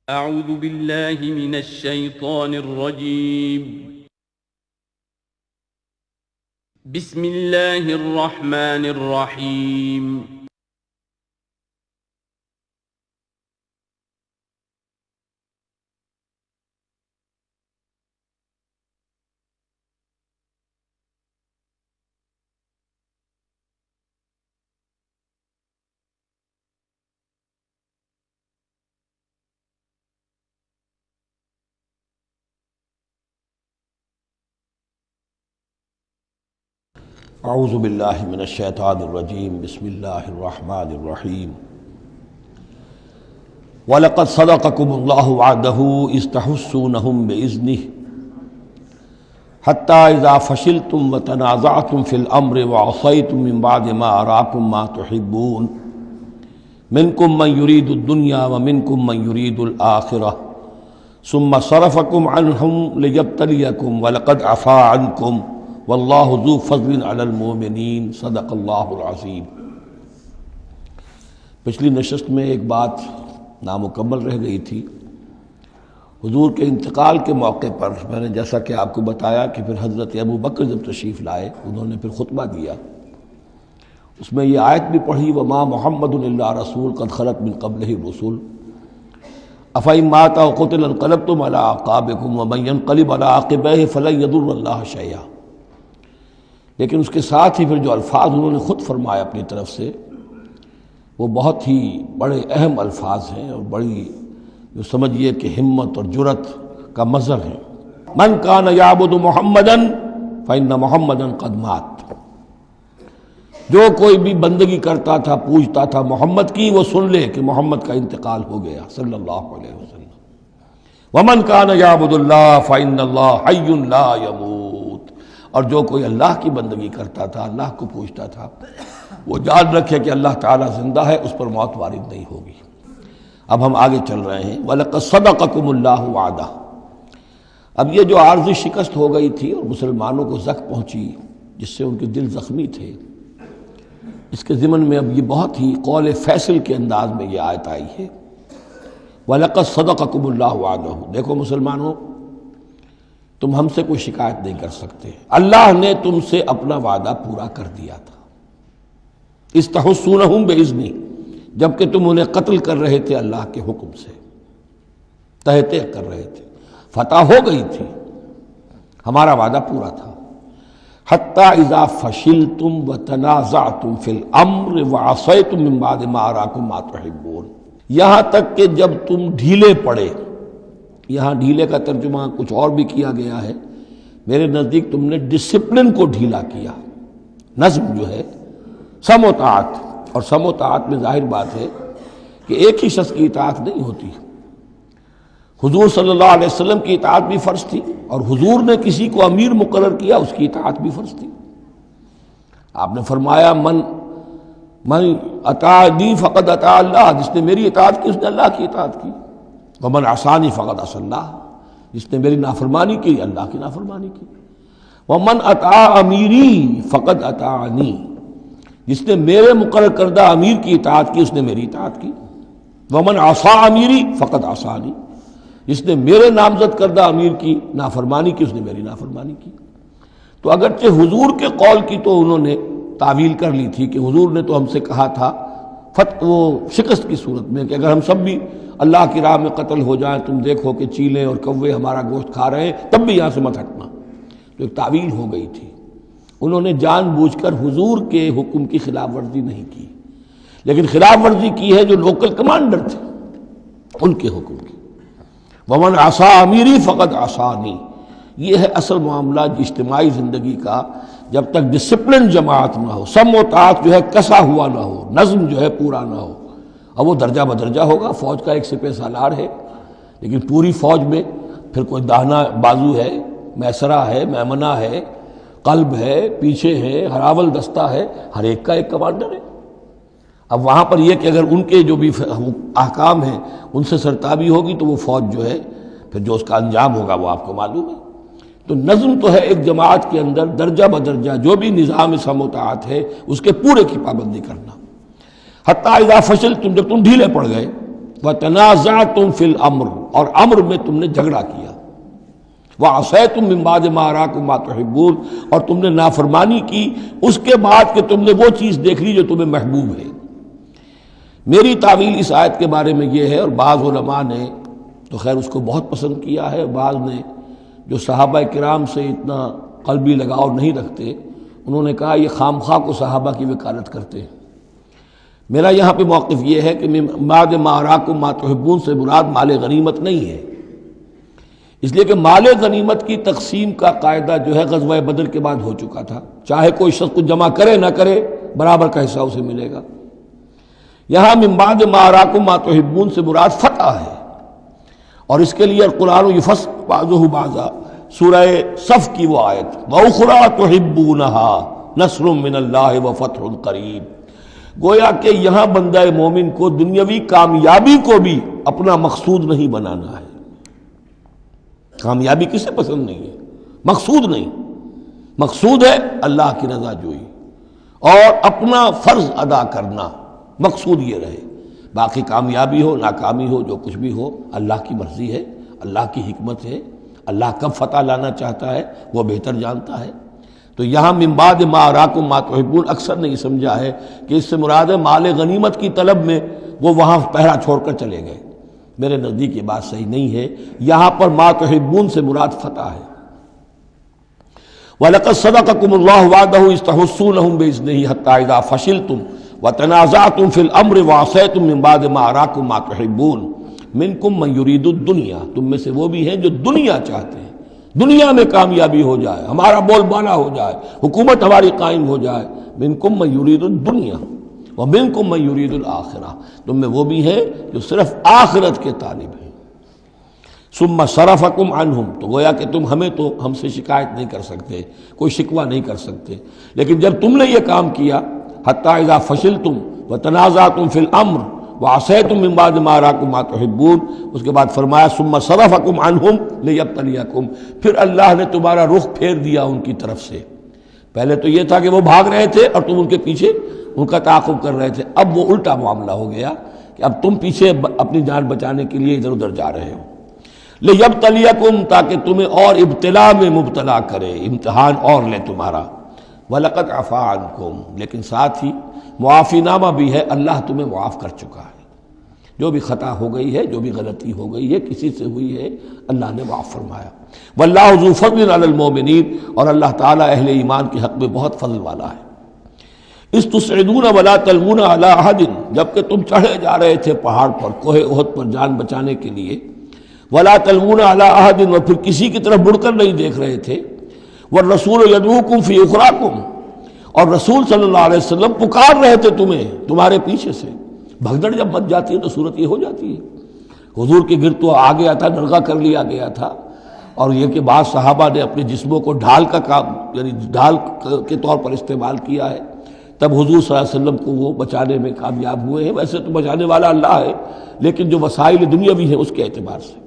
اعوذ باللہ من الشیطان الرجیم بسم اللہ الرحمن الرحیم اعوذ باللہ من الشیطان الرجیم بسم اللہ الرحمن الرحیم وَلَقَدْ صَدَقَكُمُ اللَّهُ وَعْدَهُ إِذْ تَحُسُّونَهُم بِإِذْنِهِ حَتَّى إِذَا فَشِلْتُمْ وَتَنَازَعْتُمْ فِي الْأَمْرِ وَعَصَيْتُمْ مِنْ بَعْدِ مَا أَرَاكُمْ مَا تُحِبُّونَ مِنْكُمْ مَنْ يُرِيدُ الدُّنْيَا وَمِنْكُمْ مَنْ يُرِيدُ الْآخِرَةَ ثُمَّ صَرَفَكُمْ عَنْهُمْ لِيَبْتَلِيَكُمْ وَلَقَدْ عَفَا عَنْكُمْ واللہ ذو فضل علی المؤمنین صدق اللہ العظیم۔ پچھلی نشست میں ایک بات نامکمل رہ گئی تھی۔ حضور کے انتقال کے موقع پر میں نے جیسا کہ آپ کو بتایا کہ پھر حضرت ابو بکر جب تشریف لائے انہوں نے پھر خطبہ دیا، اس میں یہ آیت بھی پڑھی وما محمد الا رسول قد خلت من قبلہ الرسل افإن مات أو قتل انقلبتم على أعقابكم ومن ينقلب على عقبيه فلن يضر الله شيئا۔ لیکن اس کے ساتھ ہی پھر جو الفاظ انہوں نے خود فرمایا اپنی طرف سے وہ بہت ہی بڑے اہم الفاظ ہیں اور بڑی جو سمجھیے کہ ہمت اور جرت کا مظہر ہے۔ من کان یعبد محمدا فإن محمدا قد مات، جو کوئی بھی بندگی کرتا تھا پوجتا تھا محمد کی وہ سن لے کہ محمد کا انتقال ہو گیا صلی اللہ علیہ وسلم۔ ومن کان یعبد اللہ فإن اللہ حی لا یموت، اور جو کوئی اللہ کی بندگی کرتا تھا اللہ کو پوچھتا تھا وہ جان رکھے کہ اللہ تعالیٰ زندہ ہے، اس پر موت وارد نہیں ہوگی۔ اب ہم آگے چل رہے ہیں وَلَقَدْ صَدَقَكُمُ اللَّهُ وَعْدَهُ۔ اب یہ جو عارضی شکست ہو گئی تھی اور مسلمانوں کو زخم پہنچی جس سے ان کے دل زخمی تھے، اس کے ضمن میں اب یہ بہت ہی قول فیصل کے انداز میں یہ آیت آئی ہے وَلَقَدْ صَدَقَكُمُ اللَّهُ وَعْدَهُ۔ دیکھو مسلمانوں، تم ہم سے کوئی شکایت نہیں کر سکتے، اللہ نے تم سے اپنا وعدہ پورا کر دیا تھا۔ اِذْ تَحُسُّونَهُم بِإِذْنِهِ، جبکہ تم انہیں قتل کر رہے تھے اللہ کے حکم سے، تہتے کر رہے تھے، فتح ہو گئی تھی، ہمارا وعدہ پورا تھا۔ حَتَّى إِذَا فَشِلْتُمْ وَتَنَازَعْتُمْ فِي الْأَمْرِ وَعَصَيْتُمْ مِنْ بَعْدِ مَا أَرَاكُمْ مَا تُحِبُّونَ، یہاں تک کہ جب تم ڈھیلے پڑے، یہاں ڈھیلے کا ترجمہ کچھ اور بھی کیا گیا ہے، میرے نزدیک تم نے ڈسپلن کو ڈھیلا کیا۔ نظم جو ہے سم و طاعت، اور سم و طاعت میں ظاہر بات ہے کہ ایک ہی شخص کی اطاعت نہیں ہوتی۔ حضور صلی اللہ علیہ وسلم کی اطاعت بھی فرض تھی، اور حضور نے کسی کو امیر مقرر کیا اس کی اطاعت بھی فرض تھی۔ آپ نے فرمایا من اطاعنی فقد اطاع اللہ، جس نے میری اطاعت کی اس نے اللہ کی اطاعت کی۔ ومن عصانی فقد عصى اللہ، جس نے میری نافرمانی کی اللہ کی نافرمانی کی۔ ومن اطاع امیری فقد اطاعنی، جس نے میرے مقرر کردہ امیر کی اطاعت کی اس نے میری اطاعت کی۔ ومن عصى امیری فقد عصانی، جس نے میرے نامزد کردہ امیر کی نافرمانی کی اس نے میری نافرمانی کی۔ تو اگرچہ حضور کے قول کی تو انہوں نے تعویل کر لی تھی کہ حضور نے تو ہم سے کہا تھا وہ شکست کی صورت میں کہ اگر ہم سب بھی اللہ کی راہ میں قتل ہو جائیں، تم دیکھو کہ چیلے اور کوے ہمارا گوشت کھا رہے ہیں، تب بھی یہاں سے مت ہٹنا۔ تو ایک تعویل ہو گئی تھی، انہوں نے جان بوجھ کر حضور کے حکم کی خلاف ورزی نہیں کی، لیکن خلاف ورزی کی ہے جو لوکل کمانڈر تھے ان کے حکم کی۔ ومن عصا امیری فقد عصانی، یہ ہے اصل معاملہ اجتماعی زندگی کا۔ جب تک ڈسپلن جماعت نہ ہو، سم و طاعت جو ہے کسا ہوا نہ ہو، نظم جو ہے پورا نہ ہو، اب وہ درجہ بدرجہ ہوگا۔ فوج کا ایک سپہ سالار ہے، لیکن پوری فوج میں پھر کوئی داہنا بازو ہے، میسرہ ہے، میمنہ ہے، قلب ہے، پیچھے ہے، ہراول دستہ ہے، ہر ایک کا ایک کمانڈر ہے۔ اب وہاں پر یہ کہ اگر ان کے جو بھی احکام ہیں ان سے سرتابی ہوگی تو وہ فوج جو ہے پھر جو اس کا انجام ہوگا وہ آپ کو معلوم ہے۔ تو نظم تو ہے ایک جماعت کے اندر درجہ بدرجہ جو بھی نظام سم و طاعت ہے اس کے پورے کی پابندی کرنا۔ حتیٰ اذا فشلتم، جب تم ڈھیلے پڑ گئے، وَتَنَازَعْتُمْ فِي الْأَمْرِ، اور امر میں تم نے جھگڑا کیا، وَعَصَيْتُمْ مِن بَعْدِ مَا أَرَاكُمْ مَا تُحِبُّونَ، اور تم نے نافرمانی کی اس کے بعد کہ تم نے وہ چیز دیکھ لی جو تمہیں محبوب ہے۔ میری تعویل اس آیت کے بارے میں یہ ہے، اور بعض علماء نے تو خیر اس کو بہت پسند کیا ہے، بعض نے جو صحابہ کرام سے اتنا قلبی لگاؤ نہیں رکھتے انہوں نے کہا یہ خام خواہ کو صحابہ کی وکالت کرتے ہیں۔ میرا یہاں پہ موقف یہ ہے کہ بعد ما اراکم ما تحبون سے مراد مال غنیمت نہیں ہے، اس لیے کہ مال غنیمت کی تقسیم کا قاعدہ جو ہے غزوہ بدر کے بعد ہو چکا تھا، چاہے کوئی شخص کچھ جمع کرے نہ کرے برابر کا حصہ اسے ملے گا۔ یہاں من بعد ما اراکم ما تحبون سے مراد فتح ہے، اور اس کے لیے القرآن یفصل بعضہ بعضا، سورہ صف کی وہ آیت وَأُخْرَىٰ تُحِبُّونَهَا نَصْرٌ مِّنَ اللَّهِ وَفَتْحٌ قَرِیب، گویا کہ یہاں بندہ مومن کو دنیاوی کامیابی کو بھی اپنا مقصود نہیں بنانا ہے۔ کامیابی کسے پسند نہیں ہے؟ مقصود نہیں، مقصود ہے اللہ کی رضا جوئی اور اپنا فرض ادا کرنا، مقصود یہ رہے، باقی کامیابی ہو ناکامی ہو جو کچھ بھی ہو اللہ کی مرضی ہے، اللہ کی حکمت ہے، اللہ کب فتح لانا چاہتا ہے وہ بہتر جانتا ہے۔ تو یہاں من بعد ما اراکم ما تحبون اکثر نہیں سمجھا ہے کہ اس سے مراد ہے مال غنیمت کی طلب میں وہ وہاں پہرا چھوڑ کر چلے گئے، میرے نزدیک یہ بات صحیح نہیں ہے، یہاں پر ما تحبون سے مراد فتح ہے۔ وَلَقَدْ صَدَقَكُمُ اللَّهُ وَعْدَهُ إِذْ تَحُسُّونَهُم بِإِذْنِهِ حَتَّىٰ إِذَا فَشِلْتُمْ وَتَنَازَعْتُمْ فِي الْأَمْرِ وَعَصَيْتُم مِّن بَعْدِ مَا أَرَاكُم مَّا تُحِبُّونَ مِنكُم مَّن يُرِيدُ الدُّنْيَا، تم میں سے وہ بھی ہیں جو دنیا چاہتے ہیں، دنیا میں کامیابی ہو جائے، ہمارا بول بالا ہو جائے، حکومت ہماری قائم ہو جائے، منکم من یرید الدنیا ومنکم من یرید الآخرہ، تم میں وہ بھی ہیں جو صرف آخرت کے طالب ہیں۔ ثم صرفکم عنہم، تو گویا کہ تم ہمیں تو ہم سے شکایت نہیں کر سکتے، کوئی شکوہ نہیں کر سکتے، لیکن جب تم نے یہ کام کیا حتی اذا فشلتم وتنازعتم فی الامر وعصیتم من بعد ما اراکم ما تحبون، اس کے بعد فرمایا ثم صرفکم عنہم لیبتلیکم، پھر اللہ نے تمہارا رخ پھیر دیا ان کی طرف سے۔ پہلے تو یہ تھا کہ وہ بھاگ رہے تھے اور تم ان کے پیچھے ان کا تعاقب کر رہے تھے، اب وہ الٹا معاملہ ہو گیا کہ اب تم پیچھے اپنی جان بچانے کے لیے ادھر ادھر جا رہے ہو۔ لیبتلیکم، تاکہ تمہیں اور ابتلا میں مبتلا کرے، امتحان اور لے تمہارا۔ وَلَقَدْ عَفَا عَنْكُمْ، لیکن ساتھ ہی معافی نامہ بھی ہے، اللہ تمہیں معاف کر چکا ہے، جو بھی خطا ہو گئی ہے، جو بھی غلطی ہو گئی ہے، کسی سے ہوئی ہے، اللہ نے معاف فرمایا۔ وَاللَّهُ ذُو فَضْلٍ عَلَى الْمُؤْمِنِينَ، اور اللہ تعالیٰ اہل ایمان کے حق میں بہت فضل والا ہے۔ اِذْ تُصْعِدُونَ وَلَا تَلْوُونَ عَلَىٰ أَحَدٍ، جبکہ تم چڑھے جا رہے تھے پہاڑ پر، کوہ احد پر جان بچانے کے لیے، وَلَا تَلْوُونَ عَلَىٰ أَحَدٍ، اور پھر کسی کی طرف مڑ کر نہیں دیکھ رہے تھے، وَالرَّسُولُ يَدْعُوكُمْ فِي أُخْرَاكُمْ، اور رسول صلی اللہ علیہ وسلم پکار رہے تھے تمہیں تمہارے پیچھے سے۔ بھگدڑ جب مچ جاتی ہے تو صورت یہ ہو جاتی ہے۔ حضور کے گرد تو آ گیا تھا، نرغہ کر لیا گیا تھا، اور یہ کہ بعض صحابہ نے اپنے جسموں کو ڈھال کا کام، یعنی ڈھال کے طور پر استعمال کیا ہے، تب حضور صلی اللہ علیہ وسلم کو وہ بچانے میں کامیاب ہوئے ہیں۔ ویسے تو بچانے والا اللہ ہے، لیکن جو وسائل دنیاوی ہیں اس کے اعتبار سے۔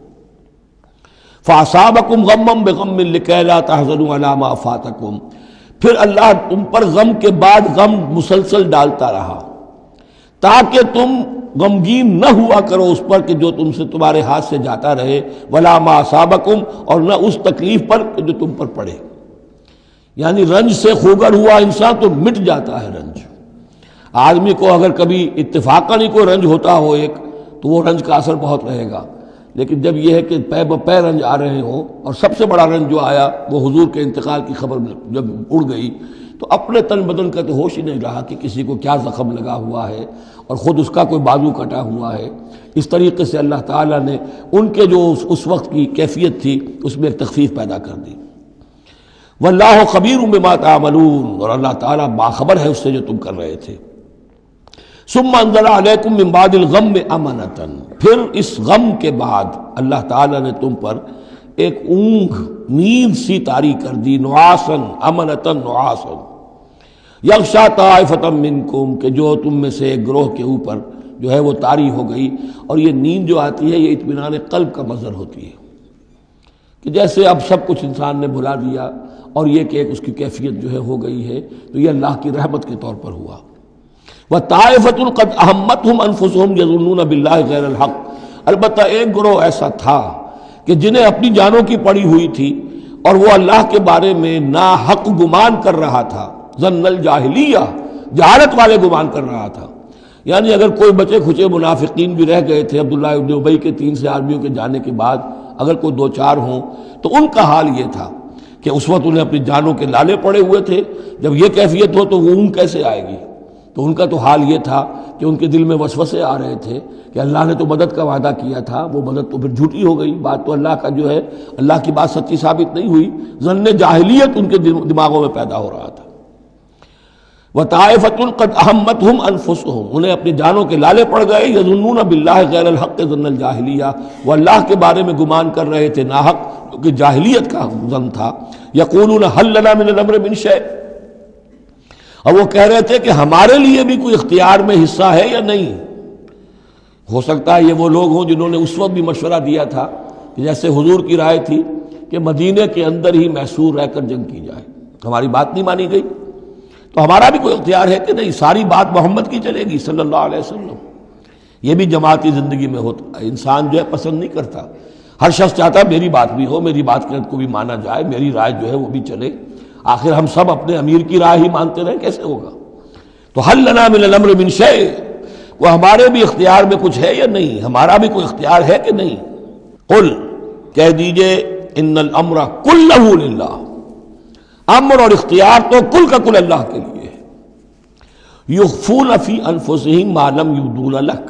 فَأَصَابَكُمْ غَمًّا بِغَمٍّ لِكَيْ لَا تَحْزَنُوا عَلَىٰ مَا فَاتَكُمْ، پھر اللہ تم پر غم کے بعد غم مسلسل ڈالتا رہا تاکہ تم غمگین نہ ہوا کرو اس پر کہ جو تم سے تمہارے ہاتھ سے جاتا رہے، وَلَا مَا أَصَابَكُمْ، اور نہ اس تکلیف پر جو تم پر پڑے۔ یعنی رنج سے خوگر ہوا انسان تو مٹ جاتا ہے رنج۔ آدمی کو اگر کبھی اتفاقاً ہی کوئی رنج ہوتا ہو ایک تو وہ رنج کا اثر بہت رہے گا، لیکن جب یہ ہے کہ پے بپے رنج آ رہے ہوں، اور سب سے بڑا رنج جو آیا وہ حضور کے انتقال کی خبر جب اڑ گئی تو اپنے تن بدن کا تو ہوش ہی نہیں رہا کہ کسی کو کیا زخم لگا ہوا ہے اور خود اس کا کوئی بازو کٹا ہوا ہے۔ اس طریقے سے اللہ تعالیٰ نے ان کے جو اس وقت کی کیفیت تھی اس میں ایک تخفیف پیدا کر دی۔ واللہ خبیر بما تعملون، اور اللہ تعالیٰ باخبر ہے اس سے جو تم کر رہے تھے۔ ثم انزل علیکم من بعد الغم امنۃ، پھر اس غم کے بعد اللہ تعالیٰ نے تم پر ایک اونگ، نیند سی طاری کر دی، نعاسن امنۃ نعاسن، یغشا طائفۃ منکم، کہ جو تم میں سے ایک گروہ کے اوپر جو ہے وہ طاری ہو گئی۔ اور یہ نیند جو آتی ہے یہ اطمینان قلب کا مظہر ہوتی ہے، کہ جیسے اب سب کچھ انسان نے بھلا دیا اور یہ کہ اس کی کیفیت جو ہے ہو گئی ہے، تو یہ اللہ کی رحمت کے طور پر ہوا۔ وطائفۃ قد اہمتہم انفسہم یظنون باللہ غیر الحق، البتہ ایک گروہ ایسا تھا کہ جنہیں اپنی جانوں کی پڑی ہوئی تھی اور وہ اللہ کے بارے میں ناحق گمان کر رہا تھا، ظن الجاہلیہ، جہالت والے گمان کر رہا تھا۔ یعنی اگر کوئی بچے کھچے منافقین بھی رہ گئے تھے عبداللہ ابن ابی کے 3 سے آدمیوں کے جانے کے بعد، اگر کوئی 2-4 ہوں تو ان کا حال یہ تھا کہ اس وقت انہیں اپنی جانوں کے لالے پڑے ہوئے تھے، جب یہ کیفیت ہو تو وہ اون کیسے آئے گی؟ تو ان کا تو حال یہ تھا کہ ان کے دل میں وسوسے آ رہے تھے کہ اللہ نے تو مدد کا وعدہ کیا تھا، وہ مدد تو پھر جھوٹی ہو گئی، بات تو اللہ کا جو ہے اللہ کی بات سچی ثابت نہیں ہوئی، ظن جاہلیت ان کے دماغوں میں پیدا ہو رہا تھا۔ وطائفۃ قد اہمتہم انفسہم، انہیں اپنی جانوں کے لالے پڑ گئے، یظنون باللہ غیر الحق ظن الجاہلیہ، وہ اللہ کے بارے میں گمان کر رہے تھے ناحق، کیونکہ جاہلیت کا ظن تھا۔ یقولون هل لنا من الامر من شیء، اور وہ کہہ رہے تھے کہ ہمارے لیے بھی کوئی اختیار میں حصہ ہے یا نہیں۔ ہو سکتا ہے یہ وہ لوگ ہوں جنہوں نے اس وقت بھی مشورہ دیا تھا کہ جیسے حضور کی رائے تھی کہ مدینے کے اندر ہی محصور رہ کر جنگ کی جائے، ہماری بات نہیں مانی گئی تو ہمارا بھی کوئی اختیار ہے کہ نہیں، ساری بات محمد کی چلے گی صلی اللہ علیہ وسلم۔ یہ بھی جماعتی زندگی میں ہوتا ہے، انسان جو ہے پسند نہیں کرتا، ہر شخص چاہتا ہے میری بات بھی ہو، میری بات کو بھی مانا جائے، میری رائے جو ہے وہ بھی چلے، آخر ہم سب اپنے امیر کی رائے ہی مانتے رہے، کیسے ہوگا؟ تو حل لنا من الامر من شیء، وہ ہمارے بھی اختیار میں کچھ ہے یا نہیں، ہمارا بھی کوئی اختیار ہے کہ نہیں؟ قل، کہہ دیجئے، ان الامر کلہ للہ، امر اور اختیار تو کل کا کل اللہ کے لیے ہے۔ یخفون فی انفسہم ما لم یبدون لک،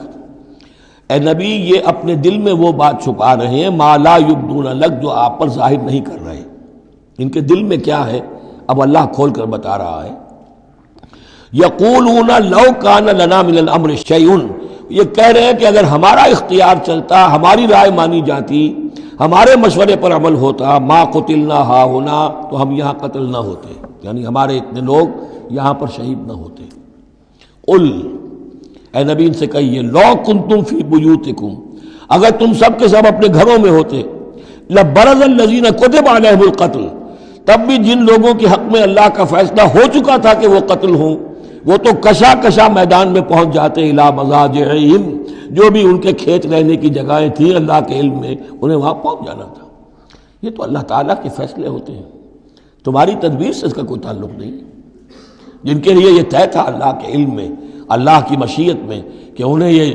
اے نبی یہ اپنے دل میں وہ بات چھپا رہے ہیں ما لا یبدون لک، جو آپ پر ظاہر نہیں کر رہے، ان کے دل میں کیا ہے اب اللہ کھول کر بتا رہا ہے۔ یقولون لو کان لنا من الامر شیء، یہ کہہ رہے ہیں کہ اگر ہمارا اختیار چلتا، ہماری رائے مانی جاتی، ہمارے مشورے پر عمل ہوتا، ما قتلنا ہا ہونا، تو ہم یہاں قتل نہ ہوتے، یعنی ہمارے اتنے لوگ یہاں پر شہید نہ ہوتے۔ قل، اے نبی ان سے کہیے، لو کنتم فی بیوتکم، اگر تم سب کے سب اپنے گھروں میں ہوتے، لبرز الذین کتب علیہم القتل، تب بھی جن لوگوں کے حق میں اللہ کا فیصلہ ہو چکا تھا کہ وہ قتل ہوں، وہ تو کشا کشا میدان میں پہنچ جاتے، الی مضاجعہم، جو بھی ان کے کھیت رہنے کی جگہیں تھیں اللہ کے علم میں، انہیں وہاں پہنچ جانا تھا۔ یہ تو اللہ تعالیٰ کے فیصلے ہوتے ہیں، تمہاری تدبیر سے اس کا کوئی تعلق نہیں۔ جن کے لیے یہ طے تھا اللہ کے علم میں، اللہ کی مشیت میں، کہ انہیں یہ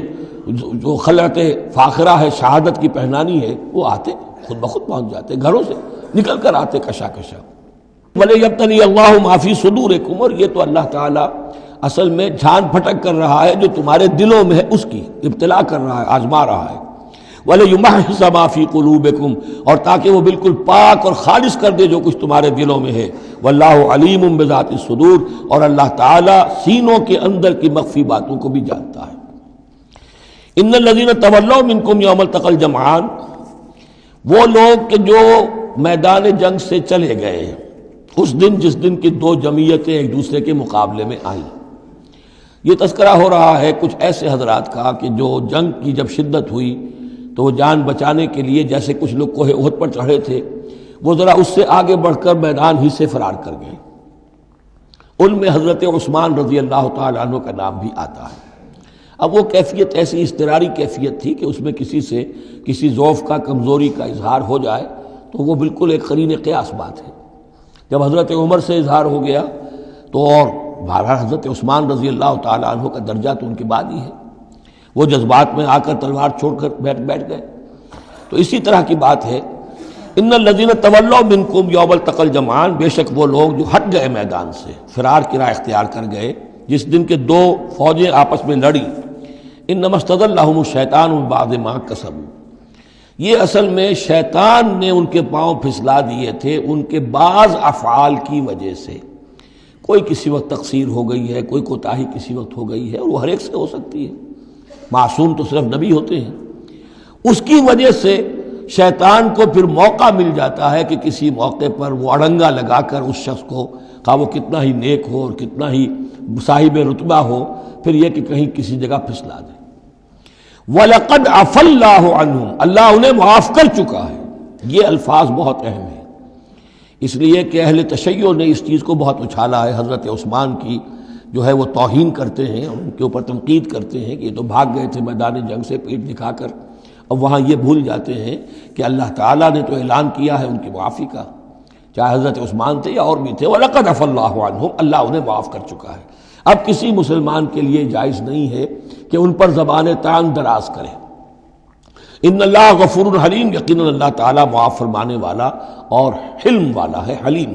جو خلعت فاخرہ ہے، شہادت کی پہنانی ہے، وہ آتے خود بخود پہنچ جاتے، گھروں سے نکل کر آتے کشا کشا۔ وَلِيَبْتَلِيَ اللَّهُ مَا فِي صُدُورِكُمْ، اور یہ تو اللہ تعالیٰ اصل میں جھان پھٹک کر رہا ہے جو تمہارے دلوں میں ہے، اس کی ابتلا کر رہا ہے، آزما رہا ہے۔ وَلِيُمَحِّصَ مَا فِي قُلُوبِكُمْ، اور تاکہ وہ بالکل پاک اور خالص کر دے جو کچھ تمہارے دلوں میں ہے۔ وَاللَّهُ عَلِيمٌ بِذَاتِ الصُّدُورِ، اور اللہ تعالیٰ سینوں کے اندر کی مخفی باتوں کو بھی جانتا ہے۔ ان الذین تولوا منکم یوم التقى الجمعان، وہ لوگ کہ جو میدان جنگ سے چلے گئے اس دن جس دن کی 2 جمعیتیں ایک دوسرے کے مقابلے میں آئیں۔ یہ تذکرہ ہو رہا ہے کچھ ایسے حضرات کا کہ جو جنگ کی جب شدت ہوئی تو وہ جان بچانے کے لیے جیسے کچھ لوگ کوہ احد پر چڑھے تھے، وہ ذرا اس سے آگے بڑھ کر میدان ہی سے فرار کر گئے۔ ان میں حضرت عثمان رضی اللہ تعالیٰ عنہ کا نام بھی آتا ہے۔ اب وہ کیفیت ایسی اضطراری کیفیت تھی کہ اس میں کسی سے کسی ضعف کا، کمزوری کا اظہار ہو جائے تو وہ بالکل ایک قرین قیاس بات ہے۔ جب حضرت عمر سے اظہار ہو گیا تو اور بہرحال حضرت عثمان رضی اللہ تعالیٰ عنہ کا درجہ تو ان کے بعد ہی ہے، وہ جذبات میں آ کر تلوار چھوڑ کر بیٹھ گئے۔ تو اسی طرح کی بات ہے، ان الذین تولوا منکم یوم التقى الجمعان، بے شک وہ لوگ جو ہٹ گئے میدان سے، فرار کی راہ اختیار کر گئے جس دن کے 2 فوجیں آپس میں لڑی۔ انما استزلهم الشیطان ببعض ما کسبوا، یہ اصل میں شیطان نے ان کے پاؤں پھسلا دیے تھے ان کے بعض افعال کی وجہ سے۔ کوئی کسی وقت تقصیر ہو گئی ہے، کوئی کوتاہی کسی وقت ہو گئی ہے، اور وہ ہر ایک سے ہو سکتی ہے، معصوم تو صرف نبی ہوتے ہیں۔ اس کی وجہ سے شیطان کو پھر موقع مل جاتا ہے کہ کسی موقع پر وہ اڑنگا لگا کر اس شخص کو، خواہ وہ کتنا ہی نیک ہو اور کتنا ہی صاحب رتبہ ہو، پھر یہ کہ کہیں کسی جگہ پھسلا دے۔ وَلَقَدْ عَفَا اللَّهُ عَنْهُمْ، اللہ انہیں معاف کر چکا ہے۔ یہ الفاظ بہت اہم ہیں، اس لیے کہ اہل تشیع نے اس چیز کو بہت اچھالا ہے حضرت عثمان کی جو ہے وہ توہین کرتے ہیں اور ان کے اوپر تنقید کرتے ہیں کہ یہ تو بھاگ گئے تھے میدان جنگ سے پیٹھ دکھا کر، اب وہاں یہ بھول جاتے ہیں کہ اللہ تعالیٰ نے تو اعلان کیا ہے ان کی معافی کا، چاہے حضرت عثمان تھے یا اور بھی تھے، وَلَقَدْ عَفَا اللَّهُ عَنْهُمْ، اللہ انہیں معاف کر چکا ہے۔ اب کسی مسلمان کے لیے جائز نہیں ہے کہ ان پر زبان تان دراز کرے۔ ان اللہ غفور حلیم، یقیناً اللہ تعالیٰ معاف فرمانے والا اور حلم والا ہے، حلیم۔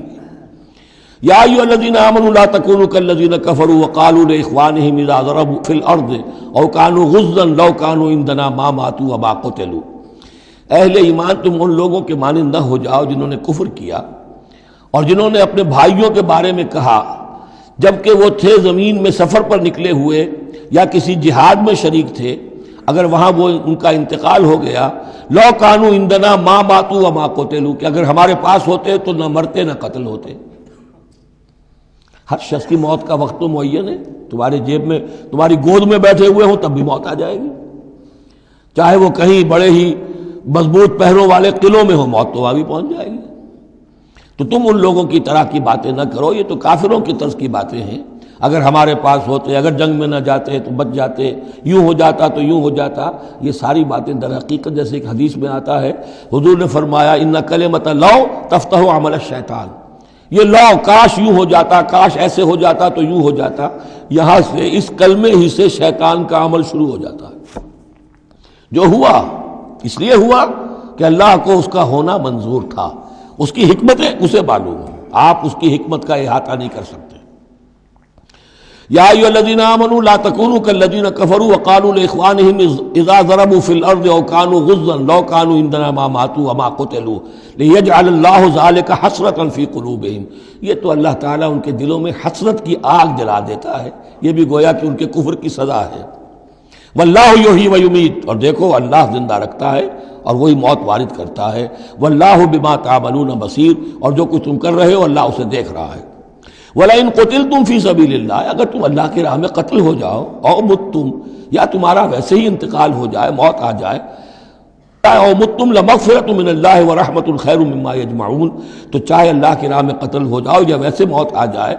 یا ایھا الذین آمنوا لا تکونوا کالذین کفروا وقالوا لاخوانہم اذا ضربوا فی الارض او کانوا غزا لو کانوا عندنا ما ماتوا وما قتلوا، اہل ایمان تم ان لوگوں کے مانند نہ ہو جاؤ جنہوں نے کفر کیا اور جنہوں نے اپنے بھائیوں کے بارے میں کہا جبکہ وہ تھے زمین میں سفر پر نکلے ہوئے یا کسی جہاد میں شریک تھے، اگر وہاں وہ ان کا انتقال ہو گیا، لو کانوا عندنا ما ماتوا وما قتلوا، کہ اگر ہمارے پاس ہوتے تو نہ مرتے نہ قتل ہوتے۔ ہر شخص کی موت کا وقت تو معین ہے، تمہارے جیب میں تمہاری گود میں بیٹھے ہوئے ہوں تب بھی موت آ جائے گی، چاہے وہ کہیں بڑے ہی مضبوط پہروں والے قلعوں میں ہو، موت تو وہاں بھی پہنچ جائے گی۔ تو تم ان لوگوں کی طرح کی باتیں نہ کرو، یہ تو کافروں کی طرز کی باتیں ہیں، اگر ہمارے پاس ہوتے، اگر جنگ میں نہ جاتے تو بچ جاتے، یوں ہو جاتا تو یوں ہو جاتا، یہ ساری باتیں در حقیقت جیسے ایک حدیث میں آتا ہے، حضور نے فرمایا ان کلمۃ لو تفتح عمل الشیطان، یہ لو کاش یوں ہو جاتا، کاش ایسے ہو جاتا تو یوں ہو جاتا، یہاں سے اس کلمے ہی سے شیطان کا عمل شروع ہو جاتا ہے۔ جو ہوا اس لیے ہوا کہ اللہ کو اس کا ہونا منظور تھا، اس کی حکمتیں اسے معلوم ہیں، آپ اس کی حکمت کا احاطہ نہیں کر سکتے۔ یا ایھا الذین آمنوا لا تکونوا کالذین کفروا وقالوا لاخوانہم اذا ضربوا فی الارض او کانوا غزا لو کانوا عندنا ما ماتوا وما قتلوا لیجعل اللہ ذلک حسرۃ فی قلوبہم، یہ تو اللہ تعالیٰ ان کے دلوں میں حسرت کی آگ جلا دیتا ہے، یہ بھی گویا کہ ان کے کفر کی سزا ہے۔ واللہ یحیی ویمیت، اور دیکھو اللہ زندہ رکھتا ہے اور وہی موت وارد کرتا ہے۔ واللہ بما تعملون بصیر، اور جو کچھ تم کر رہے ہو اللہ اسے دیکھ رہا ہے۔ وَلَئِن قُتِلْتُمْ فِي سَبِيلِ اللَّهِ، اگر تم اللہ کی راہ میں قتل ہو جاؤ، او متم، یا تمہارا ویسے ہی انتقال ہو جائے، موت آ جائے، او متم لمغفرۃ من اللہ ورحمۃ خیر مما یجمعون، تو چاہے اللہ کی راہ میں قتل ہو جاؤ یا ویسے موت آ جائے،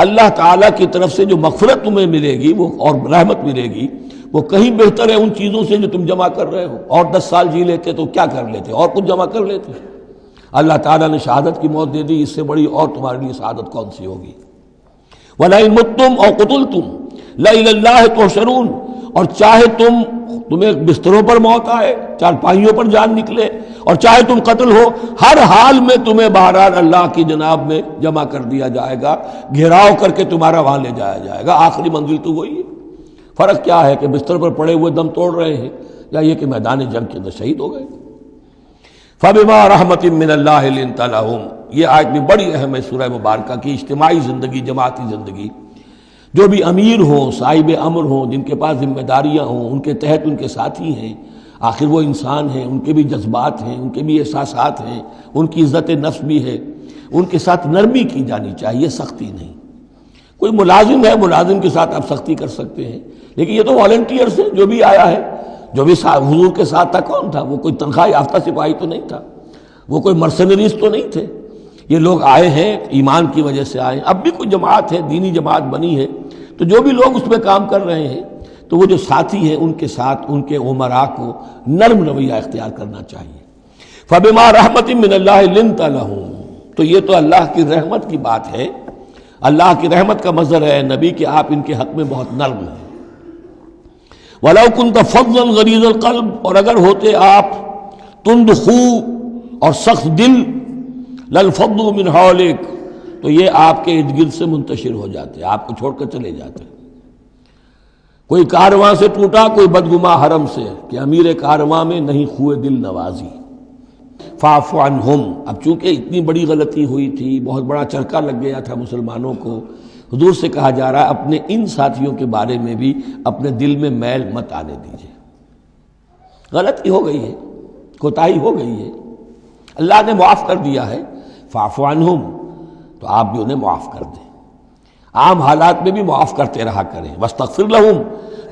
اللہ تعالیٰ کی طرف سے جو مغفرت تمہیں ملے گی وہ اور رحمت ملے گی وہ کہیں بہتر ہے ان چیزوں سے جو تم جمع کر رہے ہو۔ اور 10 سال جی لیتے تو کیا کر لیتے، اور کچھ جمع کر لیتے۔ اللہ تعالیٰ نے شہادت کی موت دے دی، اس سے بڑی اور تمہارے لیے شہادت کون سی ہوگی۔ وَلَئِن مُتُّمْ أَوْ قُتِلْتُمْ لَإِلَى اللَّهِ تُحْشَرُونَ، اور چاہے تمہیں بستروں پر موت آئے، چارپائیوں پر جان نکلے، اور چاہے تم قتل ہو، ہر حال میں تمہیں بہرحال اللہ کی جناب میں جمع کر دیا جائے گا، گھیراؤ کر کے تمہارا وہاں لے جایا جائے گا، آخری منزل تو وہی ہے۔ فرق کیا ہے کہ بستر پر پڑے ہوئے دم توڑ رہے ہیں یا یہ کہ میدان جنگ کے اندر شہید ہو گئے۔ فَبِمَا رَحْمَةٍ مِّنَ اللَّهِ لِنتَ لَهُمْ، یہ آیت بھی بڑی اہم ہے سورہ مبارکہ کی، اجتماعی زندگی، جماعتی زندگی، جو بھی امیر ہوں، صاحب امر ہوں، جن کے پاس ذمہ داریاں ہوں، ان کے تحت ان کے ساتھی ہیں، آخر وہ انسان ہیں، ان کے بھی جذبات ہیں، ان کے بھی احساسات ہیں، ان کی عزت نفس بھی ہے، ان کے ساتھ نرمی کی جانی چاہیے، سختی نہیں۔ کوئی ملازم ہے، ملازم کے ساتھ آپ سختی کر سکتے ہیں، لیکن یہ تو والنٹیئرز ہیں، جو بھی آیا ہے، جو بھی حضور کے ساتھ تھا، کون تھا وہ؟ کوئی تنخواہ یافتہ سپاہی تو نہیں تھا، وہ کوئی مرسنریز تو نہیں تھے، یہ لوگ آئے ہیں ایمان کی وجہ سے آئے ہیں۔ اب بھی کوئی جماعت ہے، دینی جماعت بنی ہے، تو جو بھی لوگ اس میں کام کر رہے ہیں تو وہ جو ساتھی ہیں ان کے ساتھ ان کے امراء کو نرم رویہ اختیار کرنا چاہیے۔ فَبِمَا رَحْمَةٍ مِّنَ اللَّهِ لِنتَ لَهُمْ، تو یہ تو اللہ کی رحمت کی بات ہے، اللہ کی رحمت کا مظہر ہے نبی کہ آپ ان کے حق میں بہت نرم ہیں۔ وَلَوْ كُنْتَ فَظًّا غَلِيظَ الْقَلْبِ، اور اگر ہوتے آپ تند خو اور سخت دل، لَانفَضُّوا مِنْ حَوْلِكَ، تو یہ آپ کے ارد گرد سے منتشر ہو جاتے، آپ کو چھوڑ کر چلے جاتے۔ کوئی کارواں سے ٹوٹا، کوئی بدگماں حرم سے، کہ امیر کارواں میں نہیں خوئے دل نوازی۔ فاعف عنہم، اب چونکہ اتنی بڑی غلطی ہوئی تھی، بہت بڑا چرکا لگ گیا تھا مسلمانوں کو، حضور سے کہا جا رہا ہے اپنے ان ساتھیوں کے بارے میں بھی اپنے دل میں میل مت آنے دیجیے۔ غلطی ہو گئی ہے، کوتاہی ہو گئی ہے، اللہ نے معاف کر دیا ہے، فاعف عنہم، تو آپ بھی انہیں معاف کر دیں، عام حالات میں بھی معاف کرتے رہا کریں۔ واستغفر لہم،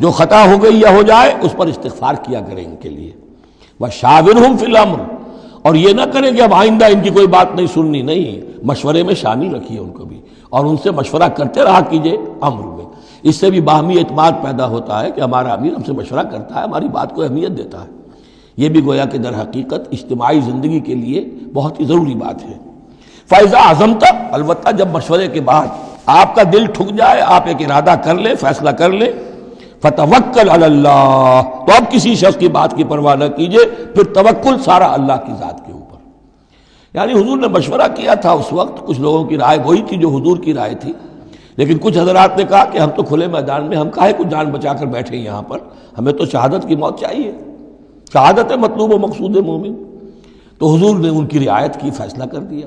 جو خطا ہو گئی یا ہو جائے اس پر استغفار کیا کریں ان کے لیے۔ وشاورہم فی الامر، اور یہ نہ کریں کہ اب آئندہ ان کی کوئی بات نہیں سننی، نہیں، مشورے میں شامل رکھیے ان کو بھی، اور ان سے مشورہ کرتے رہا کیجئے امر میں۔ اس سے بھی باہمی اعتماد پیدا ہوتا ہے کہ ہمارا امیر ہم سے مشورہ کرتا ہے، ہماری بات کو اہمیت دیتا ہے۔ یہ بھی گویا کہ در حقیقت اجتماعی زندگی کے لیے بہت ہی ضروری بات ہے۔ فَإِذَا عَزَمْتَ، البتہ جب مشورے کے بعد آپ کا دل ٹھک جائے، آپ ایک ارادہ کر لیں، فیصلہ کر لیں، فَتَوَكَّلْ عَلَى اللَّهِ، تو اب کسی شخص کی بات کی پرواہ نہ کیجیے، پھر توکل سارا اللہ کی ذات کے اوپر۔ یعنی حضور نے مشورہ کیا تھا اس وقت، کچھ لوگوں کی رائے وہی تھی جو حضور کی رائے تھی، لیکن کچھ حضرات نے کہا کہ ہم تو کھلے میدان میں، ہم کاہے کو جان بچا کر بیٹھے یہاں پر، ہمیں تو شہادت کی موت چاہیے، شہادت ہے مطلوب و مقصود مومن۔ تو حضور نے ان کی رعایت کی، فیصلہ کر دیا۔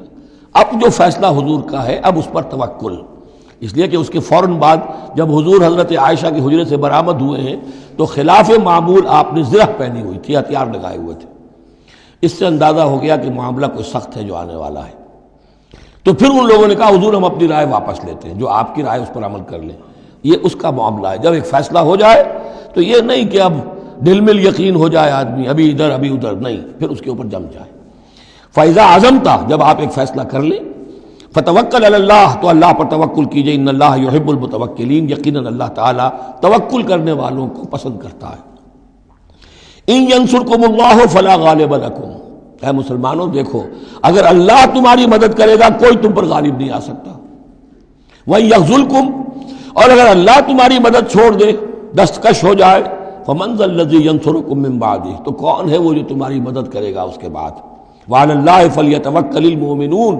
اب جو فیصلہ حضور کا ہے، اب اس پر توکل، اس لیے کہ اس کے فوراً بعد جب حضور حضرت عائشہ کے حجرے سے برآمد ہوئے ہیں تو خلاف معمول آپ نے زرہ پہنی ہوئی تھی، ہتھیار لگائے ہوئے تھے۔ اس سے اندازہ ہو گیا کہ معاملہ کوئی سخت ہے جو آنے والا ہے۔ تو پھر ان لوگوں نے کہا حضور ہم اپنی رائے واپس لیتے ہیں، جو آپ کی رائے اس پر عمل کر لیں۔ یہ اس کا معاملہ ہے، جب ایک فیصلہ ہو جائے تو یہ نہیں کہ اب دل میں یقین ہو جائے آدمی، ابھی ادھر ابھی ادھر، نہیں، پھر اس کے اوپر جم جائے۔ فَإِذَا عَزَمْتَ، جب آپ ایک فیصلہ کر لیں، فَتَوَكَّلْ عَلَى اللَّهِ، تو اللہ پر توکل کیجئے، ان اللہ یحب المتوکلین، یقیناً اللہ تعالیٰ توکل کرنے والوں کو پسند کرتا ہے۔ ان ینصرکم اللہ فلا غالب لکم، اے مسلمانوں دیکھو، اگر اللہ تمہاری مدد کرے گا کوئی تم پر غالب نہیں آ سکتا۔ وَإِن یخذلکم، اور اگر اللہ تمہاری مدد چھوڑ دے، دستکش ہو جائے، فَمَنْ ذَا الَّذِي يَنصُرُكُم مِّن بَعْدِهِ، تو کون ہے وہ جو تمہاری مدد کرے گا اس کے بعد۔ وَعَلَى اللَّهِ فَلْيَتَوَكَّلِ الْمُؤْمِنُونَ،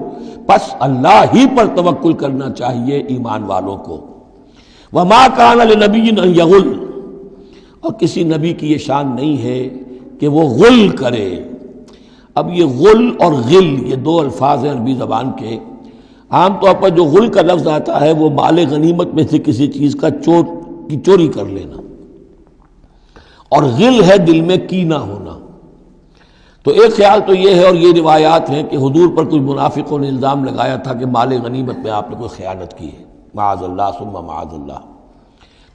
پس اللہ ہی پر توکل کرنا چاہیے ایمان والوں کو۔ وَمَا كَانَ لِنَبِيٍّ أَن يَغُلَّ، اور کسی نبی کی یہ شان نہیں ہے کہ وہ غل کرے۔ اب یہ غل اور غل یہ دو الفاظ ہیں عربی زبان کے۔ عام طور پر جو غل کا لفظ آتا ہے وہ مال غنیمت میں سے کسی چیز کا چوری کر لینا، اور غل ہے دل میں کینہ ہونا۔ تو ایک خیال تو یہ ہے، اور یہ روایات ہیں کہ حضور پر کچھ منافقوں نے الزام لگایا تھا کہ مال غنیمت میں آپ نے کوئی خیانت کی ہے، معاذ اللہ ثم معاذ اللہ۔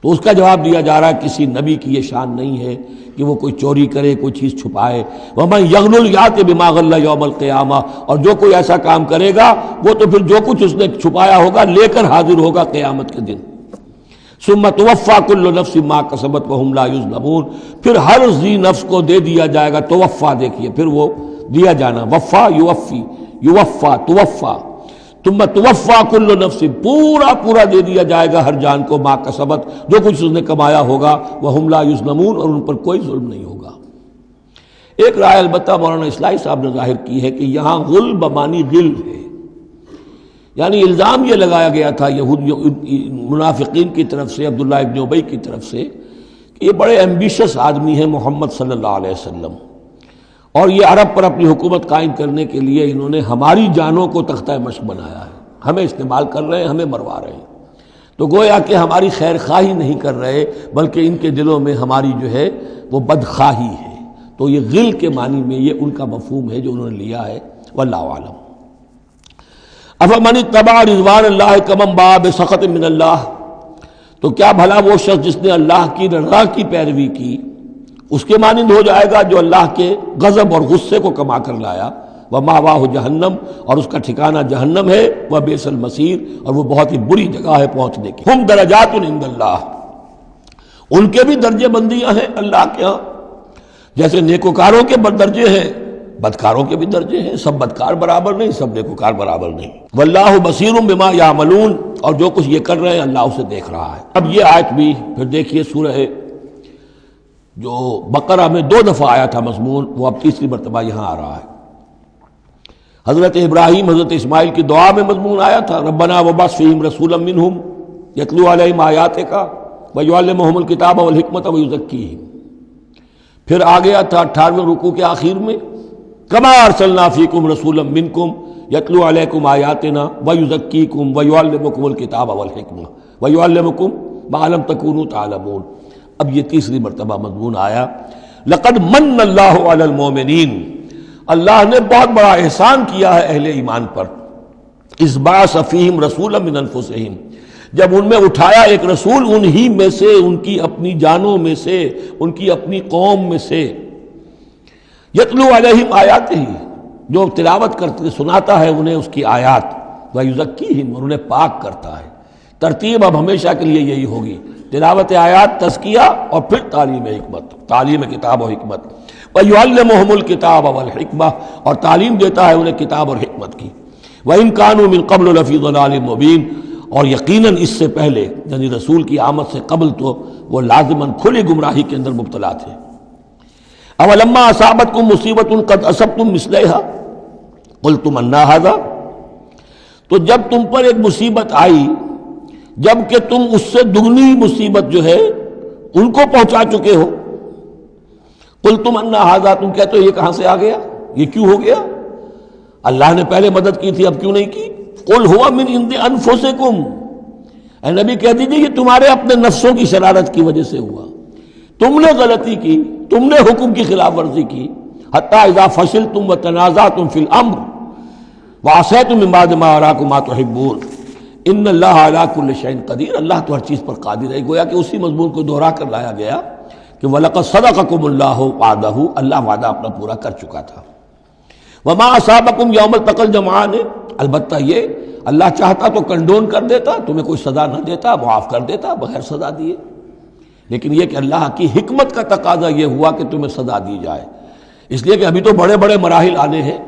تو اس کا جواب دیا جا رہا ہے کسی نبی کی یہ شان نہیں ہے کہ وہ کوئی چوری کرے، کوئی چیز چھپائے۔ وَمَن يَغْلُلْ يَأْتِ بِمَا غَلَّ يَوْمَ الْقِيَامَةِ، اور جو کوئی ایسا کام کرے گا وہ تو پھر جو کچھ اس نے چھپایا ہوگا لے کر حاضر ہوگا قیامت کے دن۔ ثُمَّ تُوَفَّىٰ كُلُّ نَفْسٍ مَّا كَسَبَتْ وَهُمْ لَا يُظْلَمُونَ، پھر ہر ذی نفس کو دے دیا جائے گا، توفا دیکھیے، پھر وہ دیا جانا، وفا یوفی، یوفا توفا، ثم توفا کل نفس، پورا دے دیا جائے گا ہر جان کو، ما کسبت، جو کچھ اس نے کمایا ہوگا، وہم لا یظلمون، اور ان پر کوئی ظلم نہیں ہوگا۔ ایک رائے البتہ مولانا اصلاحی صاحب نے ظاہر کی ہے کہ یہاں غل بمانی غل ہے، یعنی الزام یہ لگایا گیا تھا منافقین کی طرف سے، عبداللہ ابن ابی کی طرف سے، کہ یہ بڑے ایمبیشس آدمی ہیں محمد صلی اللہ علیہ وسلم، اور یہ عرب پر اپنی حکومت قائم کرنے کے لیے انہوں نے ہماری جانوں کو تختہ مشق بنایا ہے، ہمیں استعمال کر رہے ہیں، ہمیں مروا رہے ہیں۔ تو گویا کہ ہماری خیر خواہی نہیں کر رہے، بلکہ ان کے دلوں میں ہماری جو ہے وہ بدخواہی ہے۔ تو یہ غل کے معنی میں یہ ان کا مفہوم ہے جو انہوں نے لیا ہے، واللہ اعلم۔ افمن اتبع رضوان اللہ کمن باء بسخط من اللہ، تو کیا بھلا وہ شخص جس نے اللہ کی رضا کی پیروی کی اس کے مانند ہو جائے گا جو اللہ کے غضب اور غصے کو کما کر لایا، ومأواہ جہنم، اور اس کا ٹھکانہ جہنم ہے، وبئس المصیر، اور وہ بہت ہی بری جگہ ہے پہنچنے کی۔ ہم درجات عند اللہ، ان کے بھی درجے بندیاں ہیں اللہ کے ہاں، جیسے نیکوکاروں کے درجے ہیں بدکاروں کے بھی درجے ہیں، سب بدکار برابر نہیں، سب نیکوکار برابر نہیں۔ واللہ بصیر بما یعملون، اور جو کچھ یہ کر رہے ہیں اللہ اسے دیکھ رہا ہے۔ اب یہ آیت بھی پھر دیکھیے، سورہ جو بقرہ میں 2 دفعہ آیا تھا مضمون، وہ اب تیسری مرتبہ یہاں آ رہا ہے۔ حضرت ابراہیم حضرت اسماعیل کی دعا میں مضمون آیا تھا، ربنا وبعث فیہم رسولا منہم یتلو علیہم آیاتک ویعلمہم الکتاب والحکمۃ ویزکیہم۔ پھر آ گیا تھا 18ویں رکوع کے آخر میں، کما ارسلنا فیکم رسولا منکم یتلو علیکم آیاتنا ویزکیکم ویعلمکم الکتاب والحکمہ ویعلمکم ما لم تکونوا تعلمون۔ اب یہ تیسری مرتبہ مضمون آیا، لقد من اللہ علی المؤمنین، اللہ نے بہت بڑا احسان کیا ہے اہل ایمان پر، اذ بعث فیہم رسولا من انفسہم، جب ان میں اٹھایا ایک رسول انہی میں سے، ان کی اپنی جانوں میں سے، ان کی اپنی قوم میں سے، یتلو علیہم آیاتہ، جو تلاوت کرتے سناتا ہے انہیں اس کی آیات، ویزکیہم، اور انہیں پاک کرتا ہے۔ ترتیب اب ہمیشہ کے لیے یہی ہوگی، تلاوت آیات، تزکیہ، اور پھر تعلیم حکمت، تعلیم کتاب و حکمت۔ وَيُعَلِّمُهُمُ الْكِتَابَ وَالْحِكْمَةَ، اور تعلیم دیتا ہے انہیں کتاب اور حکمت کی۔ وَإِن كَانُوا مِن قَبْلُ لَفِي ضَلَالٍ مُبِينٍ، اور یقیناً اس سے پہلے یعنی رسول کی آمد سے قبل تو وہ لازماً کھلی گمراہی کے اندر مبتلا تھے۔ اولما اصابتکم مصیبۃ قد اصبتم مثلها قلتم ان ھذا، تو جب تم پر ایک مصیبت آئی جب کہ تم اس سے دگنی مصیبت جو ہے ان کو پہنچا چکے ہو، قلتم ان ھذا، تم کہتے ہو یہ کہاں سے آ گیا، یہ کیوں ہو گیا، اللہ نے پہلے مدد کی تھی اب کیوں نہیں کی۔ قل هو من عند انفسکم، اے نبی کہہ دیجیے یہ تمہارے اپنے نفسوں کی شرارت کی وجہ سے ہوا، تم نے غلطی کی، تم نے حکم کی خلاف ورزی کی۔ حتی اذا فشلتم وتنازعتم فی الامر وعصیتم من بعد ما اراکم ما تحبون ان اللہ علی کل شیء قدیر، اللہ تو ہر چیز پر قادر ہے۔ گویا کہ اسی مضمون کو دہرا کر لایا گیا کہ وَلَقَدْ صَدَقَكُمُ اللَّهُ وَعْدَهُ، اللہ وعدہ اپنا پورا کر چکا تھا۔ وَمَا أَصَابَكُمْ يَوْمَ الْتَقَى الْجَمْعَانِ، البتہ یہ اللہ چاہتا تو کنڈون کر دیتا، تمہیں کوئی سزا نہ دیتا، معاف کر دیتا بغیر سزا دیے، لیکن یہ کہ اللہ کی حکمت کا تقاضا یہ ہوا کہ تمہیں سزا دی جائے، اس لیے کہ ابھی تو بڑے بڑے مراحل آنے ہیں۔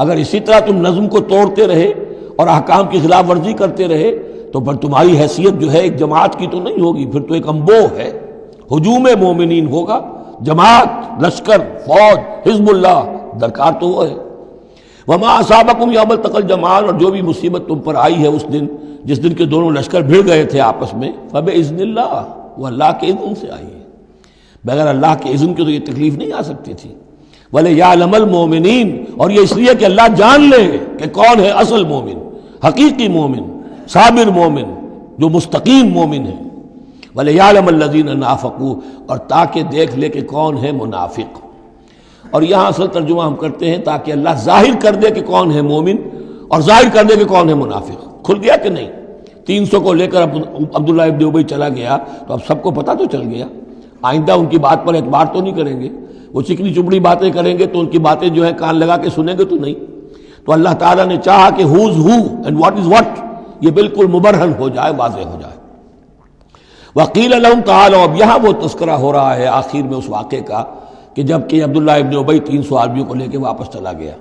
اگر اسی طرح تم نظم کو توڑتے رہے اور احکام کی خلاف ورزی کرتے رہے تو پھر تمہاری حیثیت جو ہے ایک جماعت کی تو نہیں ہوگی، پھر تو ایک انبوہ ہے، ہجوم مومنین ہوگا، جماعت، لشکر، فوج، حزب اللہ درکار تو وہ ہے۔ وما اصابکم یوم التقى الجمعان، اور جو بھی مصیبت تم پر آئی ہے اس دن جس دن کے دونوں لشکر بھڑ گئے تھے آپس میں، فباذن اللہ، وہ اللہ کے اذن سے آئی ہے، بغیر اللہ کے اذن کے تو یہ تکلیف نہیں آ سکتی تھی۔ وَلِيَعْلَمَ الْمُؤْمِنِينَ، اور یہ اس لیے کہ اللہ جان لے کہ کون ہے اصل مومن، حقیقی مومن، صابر مومن، جو مستقیم مومن ہے۔ وَلِيَعْلَمَ الَّذِينَ نَافَقُوا، اور تاکہ دیکھ لے کہ کون ہے منافق۔ اور یہاں اصل ترجمہ ہم کرتے ہیں تاکہ اللہ ظاہر کر دے کہ کون ہے مومن اور ظاہر کر دے کہ کون ہے منافق۔ کھل گیا کہ نہیں؟ 300 کو لے کر عبداللہ ابن ابی چلا گیا تو اب سب کو پتہ تو چل گیا، آئندہ ان کی بات پر اعتبار تو نہیں کریں گے، وہ چکنی چپڑی باتیں کریں گے تو ان کی باتیں جو ہیں کان لگا کے سنیں گے تو نہیں۔ تو اللہ تعالیٰ نے چاہا کہ who's who and what is what یہ بالکل مبرہن ہو جائے، واضح ہو جائے۔ وقیل لہم تعالوا، اب یہاں وہ تذکرہ ہو رہا ہے آخر میں اس واقعے کا کہ جب کہ عبداللہ ابن ابی 300 آدمیوں کو لے کے واپس چلا گیا،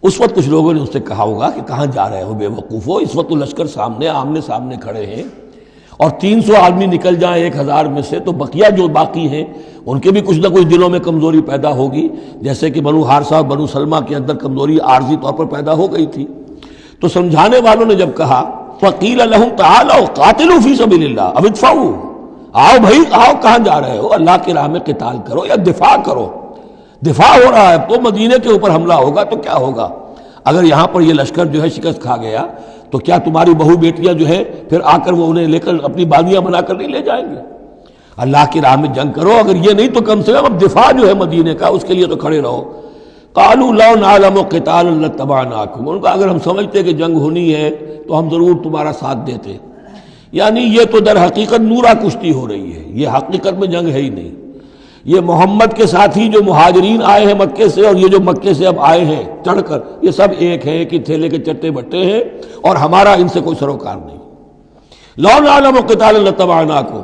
اس وقت کچھ لوگوں نے اس سے کہا ہوگا کہ کہاں جا رہے ہو بے وقوفو، اس وقت تو لشکر سامنے آمنے سامنے کھڑے ہیں اور 300 آدمی نکل جائیں 1000 میں سے تو بقیہ جو باقی ہیں ان کے بھی کچھ نہ کچھ دلوں میں کمزوری پیدا ہوگی، جیسے کہ بنو حارثہ اور بنو سلمہ کے اندر کمزوری عارضی طور پر پیدا ہو گئی تھی۔ تو سمجھانے والوں نے جب کہا وقیل لہم تعالوا قاتلوا فی سبیل اللہ اب ادفعوا، آؤ بھائی آؤ، کہاں جا رہے ہو، اللہ کی راہ میں قتال کرو یا دفاع کرو۔ دفاع ہو رہا ہے اب تو مدینے کے اوپر حملہ ہوگا تو کیا ہوگا، اگر یہاں پر یہ لشکر جو ہے شکست کھا گیا تو کیا تمہاری بہو بیٹیاں جو ہے پھر آ کر وہ انہیں لے کر اپنی باندیاں بنا کر نہیں لے جائیں گے؟ اللہ کی راہ میں جنگ کرو، اگر یہ نہیں تو کم سے کم اب دفاع جو ہے مدینے کا اس کے لیے تو کھڑے رہو۔ قالوا لو نعلم قتالا لاتبعناکم، ان کا اگر ہم سمجھتے کہ جنگ ہونی ہے تو ہم ضرور تمہارا ساتھ دیتے، یعنی یہ تو در حقیقت نورا کشتی ہو رہی ہے، یہ حقیقت میں جنگ ہے ہی نہیں۔ یہ محمد کے ساتھی جو مہاجرین آئے ہیں مکے سے اور یہ جو مکے سے اب آئے ہیں چڑھ کر، یہ سب ایک ہیں کہ تھیلے کے چٹے بٹے ہیں اور ہمارا ان سے کوئی سروکار نہیں۔ لو نعلم قتالا لاتبعناکم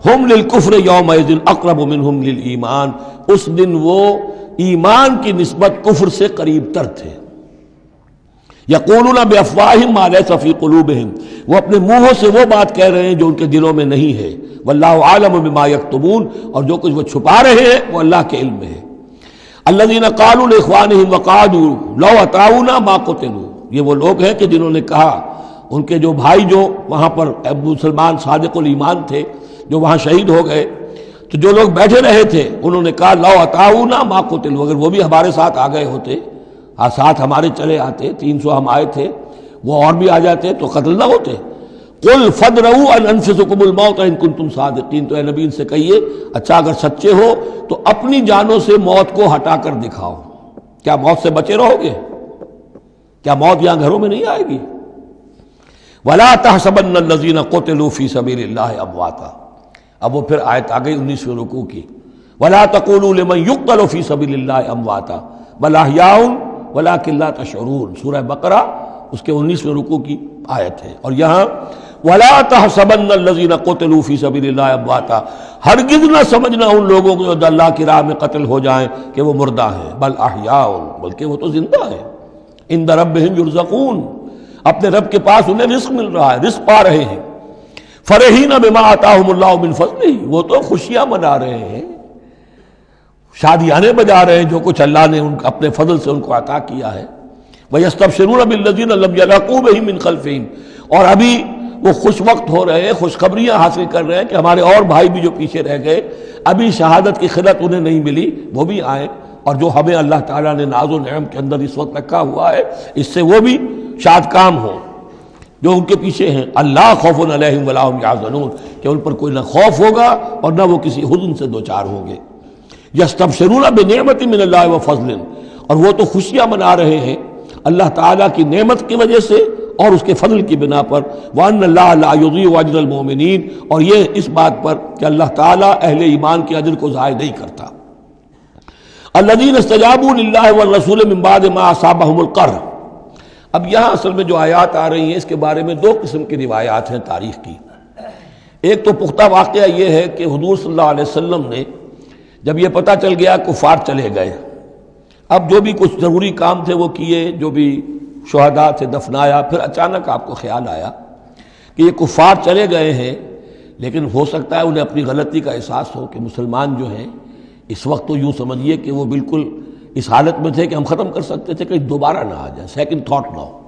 ہم للکفر یومئذ اقرب منہم للایمان، اس دن وہ ایمان کی نسبت کفر سے قریب تر تھے۔ یقولون بافواہہم ما لیس فی قلوبہم، وہ اپنے منہوں سے وہ بات کہہ رہے ہیں جو ان کے دلوں میں نہیں ہے۔ واللہ عالم بما یکتمون، اور جو کچھ وہ چھپا رہے ہیں وہ اللہ کے علم میں ہے۔ الذین قالوا لاخوانہم وقعدوا لو اطاعونا ما قتلوا، یہ وہ لوگ ہیں کہ جنہوں نے کہا، ان کے جو بھائی جو وہاں پر ابو سلمان صادق الایمان تھے جو وہاں شہید ہو گئے، تو جو لوگ بیٹھے رہے تھے انہوں نے کہا لو اطاعونا ما قتلوا، اگر وہ بھی ہمارے ساتھ آ گئے ہوتے، ساتھ ہمارے چلے آتے، 300 ہم آئے تھے، وہ اور بھی آ جاتے تو قتل نہ ہوتے۔ قل فادرؤوا عن انفسکم الموت ان کنتم صادقین، تو اے نبی ان سے کہیے اچھا اگر سچے ہو تو اپنی جانوں سے موت کو ہٹا کر دکھاؤ، کیا موت سے بچے رہو گے؟ کیا موت یہاں گھروں میں نہیں آئے گی؟ ولا تحسبن الذین قتلوا فی سبیل اللہ امواتا، اب وہ پھر آیت آ گئی 19ویں رکوع کی، ولا تقولوا لمن یقتل فی سبیل اللہ امواتا بل احیاء ولکن لا تشعرون، سورہ بقرہ اس کے 19ویں رکوع کی آیت ہے۔ اور یہاں وَلَا تَحْسَبَنَّ الَّذِينَ قُتِلُوا فِي سَبِيلِ اللَّهِ أَمْوَاتًا، ہرگز نہ سمجھنا ان لوگوں کو جو اللہ کی راہ میں قتل ہو جائیں کہ وہ مردہ ہیں، بل احیاء، بلکہ وہ تو زندہ ہیں، عند ربہم یرزقون، اپنے رب کے پاس انہیں رزق مل رہا ہے، رزق پا رہے ہیں، فرحین بما آتاہم اللہ من فضلہ، وہ تو خوشیاں منا رہے ہیں، شادیانے بجا رہے ہیں جو کچھ اللہ نے اپنے فضل سے ان کو عطا کیا ہے، وَيَسْتَبْشِرُونَ بِالَّذِينَ لَمْ يَلْحَقُوا بِهِم مِّن خَلْفِهِمْ، اور ابھی وہ خوش وقت ہو رہے ہیں، خوشخبریاں حاصل کر رہے ہیں کہ ہمارے اور بھائی بھی جو پیچھے رہ گئے، ابھی شہادت کی خلت انہیں نہیں ملی، وہ بھی آئیں، اور جو ہمیں اللہ تعالیٰ نے ناز و نعم کے اندر اس وقت رکھا ہوا ہے اس سے وہ بھی شاد کام ہوں جو ان کے پیچھے ہیں۔ اللہ خوف علیہم ولا هم یحزنون، کہ ان پر کوئی نہ خوف ہوگا اور نہ وہ کسی حزن سے دوچار ہوں گے۔ یستبشرون بنعمت من اللہ وفضل، اور وہ تو خوشیاں منا رہے ہیں اللہ تعالیٰ کی نعمت کی وجہ سے اور اس کے فضل کی بنا پر، وَأَنَّ اللَّهَ لَا يُضِيعُ أَجْرَ الْمُؤْمِنِينَ، اور یہ اس بات پر کہ اللہ تعالیٰ اہل ایمان کے اجر کو ضائع نہیں کرتا۔ الَّذِينَ اسْتَجَابُوا لِلَّهِ وَالرَّسُولِ مِن بَعْدِ مَا أَصَابَهُمُ الْقَرْحُ۔ اب یہاں اصل میں جو آیات آ رہی ہیں اس کے بارے میں دو قسم کی روایات ہیں تاریخ کی۔ ایک تو پختہ واقعہ یہ ہے کہ حضور صلی اللہ علیہ وسلم نے جب یہ پتہ چل گیا کفار چلے گئے، اب جو بھی کچھ ضروری کام تھے وہ کیے، جو بھی شہداء تھے دفنایا، پھر اچانک آپ کو خیال آیا کہ یہ کفار چلے گئے ہیں، لیکن ہو سکتا ہے انہیں اپنی غلطی کا احساس ہو کہ مسلمان جو ہیں اس وقت تو یوں سمجھیے کہ وہ بالکل اس حالت میں تھے کہ ہم ختم کر سکتے تھے، کہ دوبارہ نہ آ جائے، سیکنڈ تھاٹ نہ ہو۔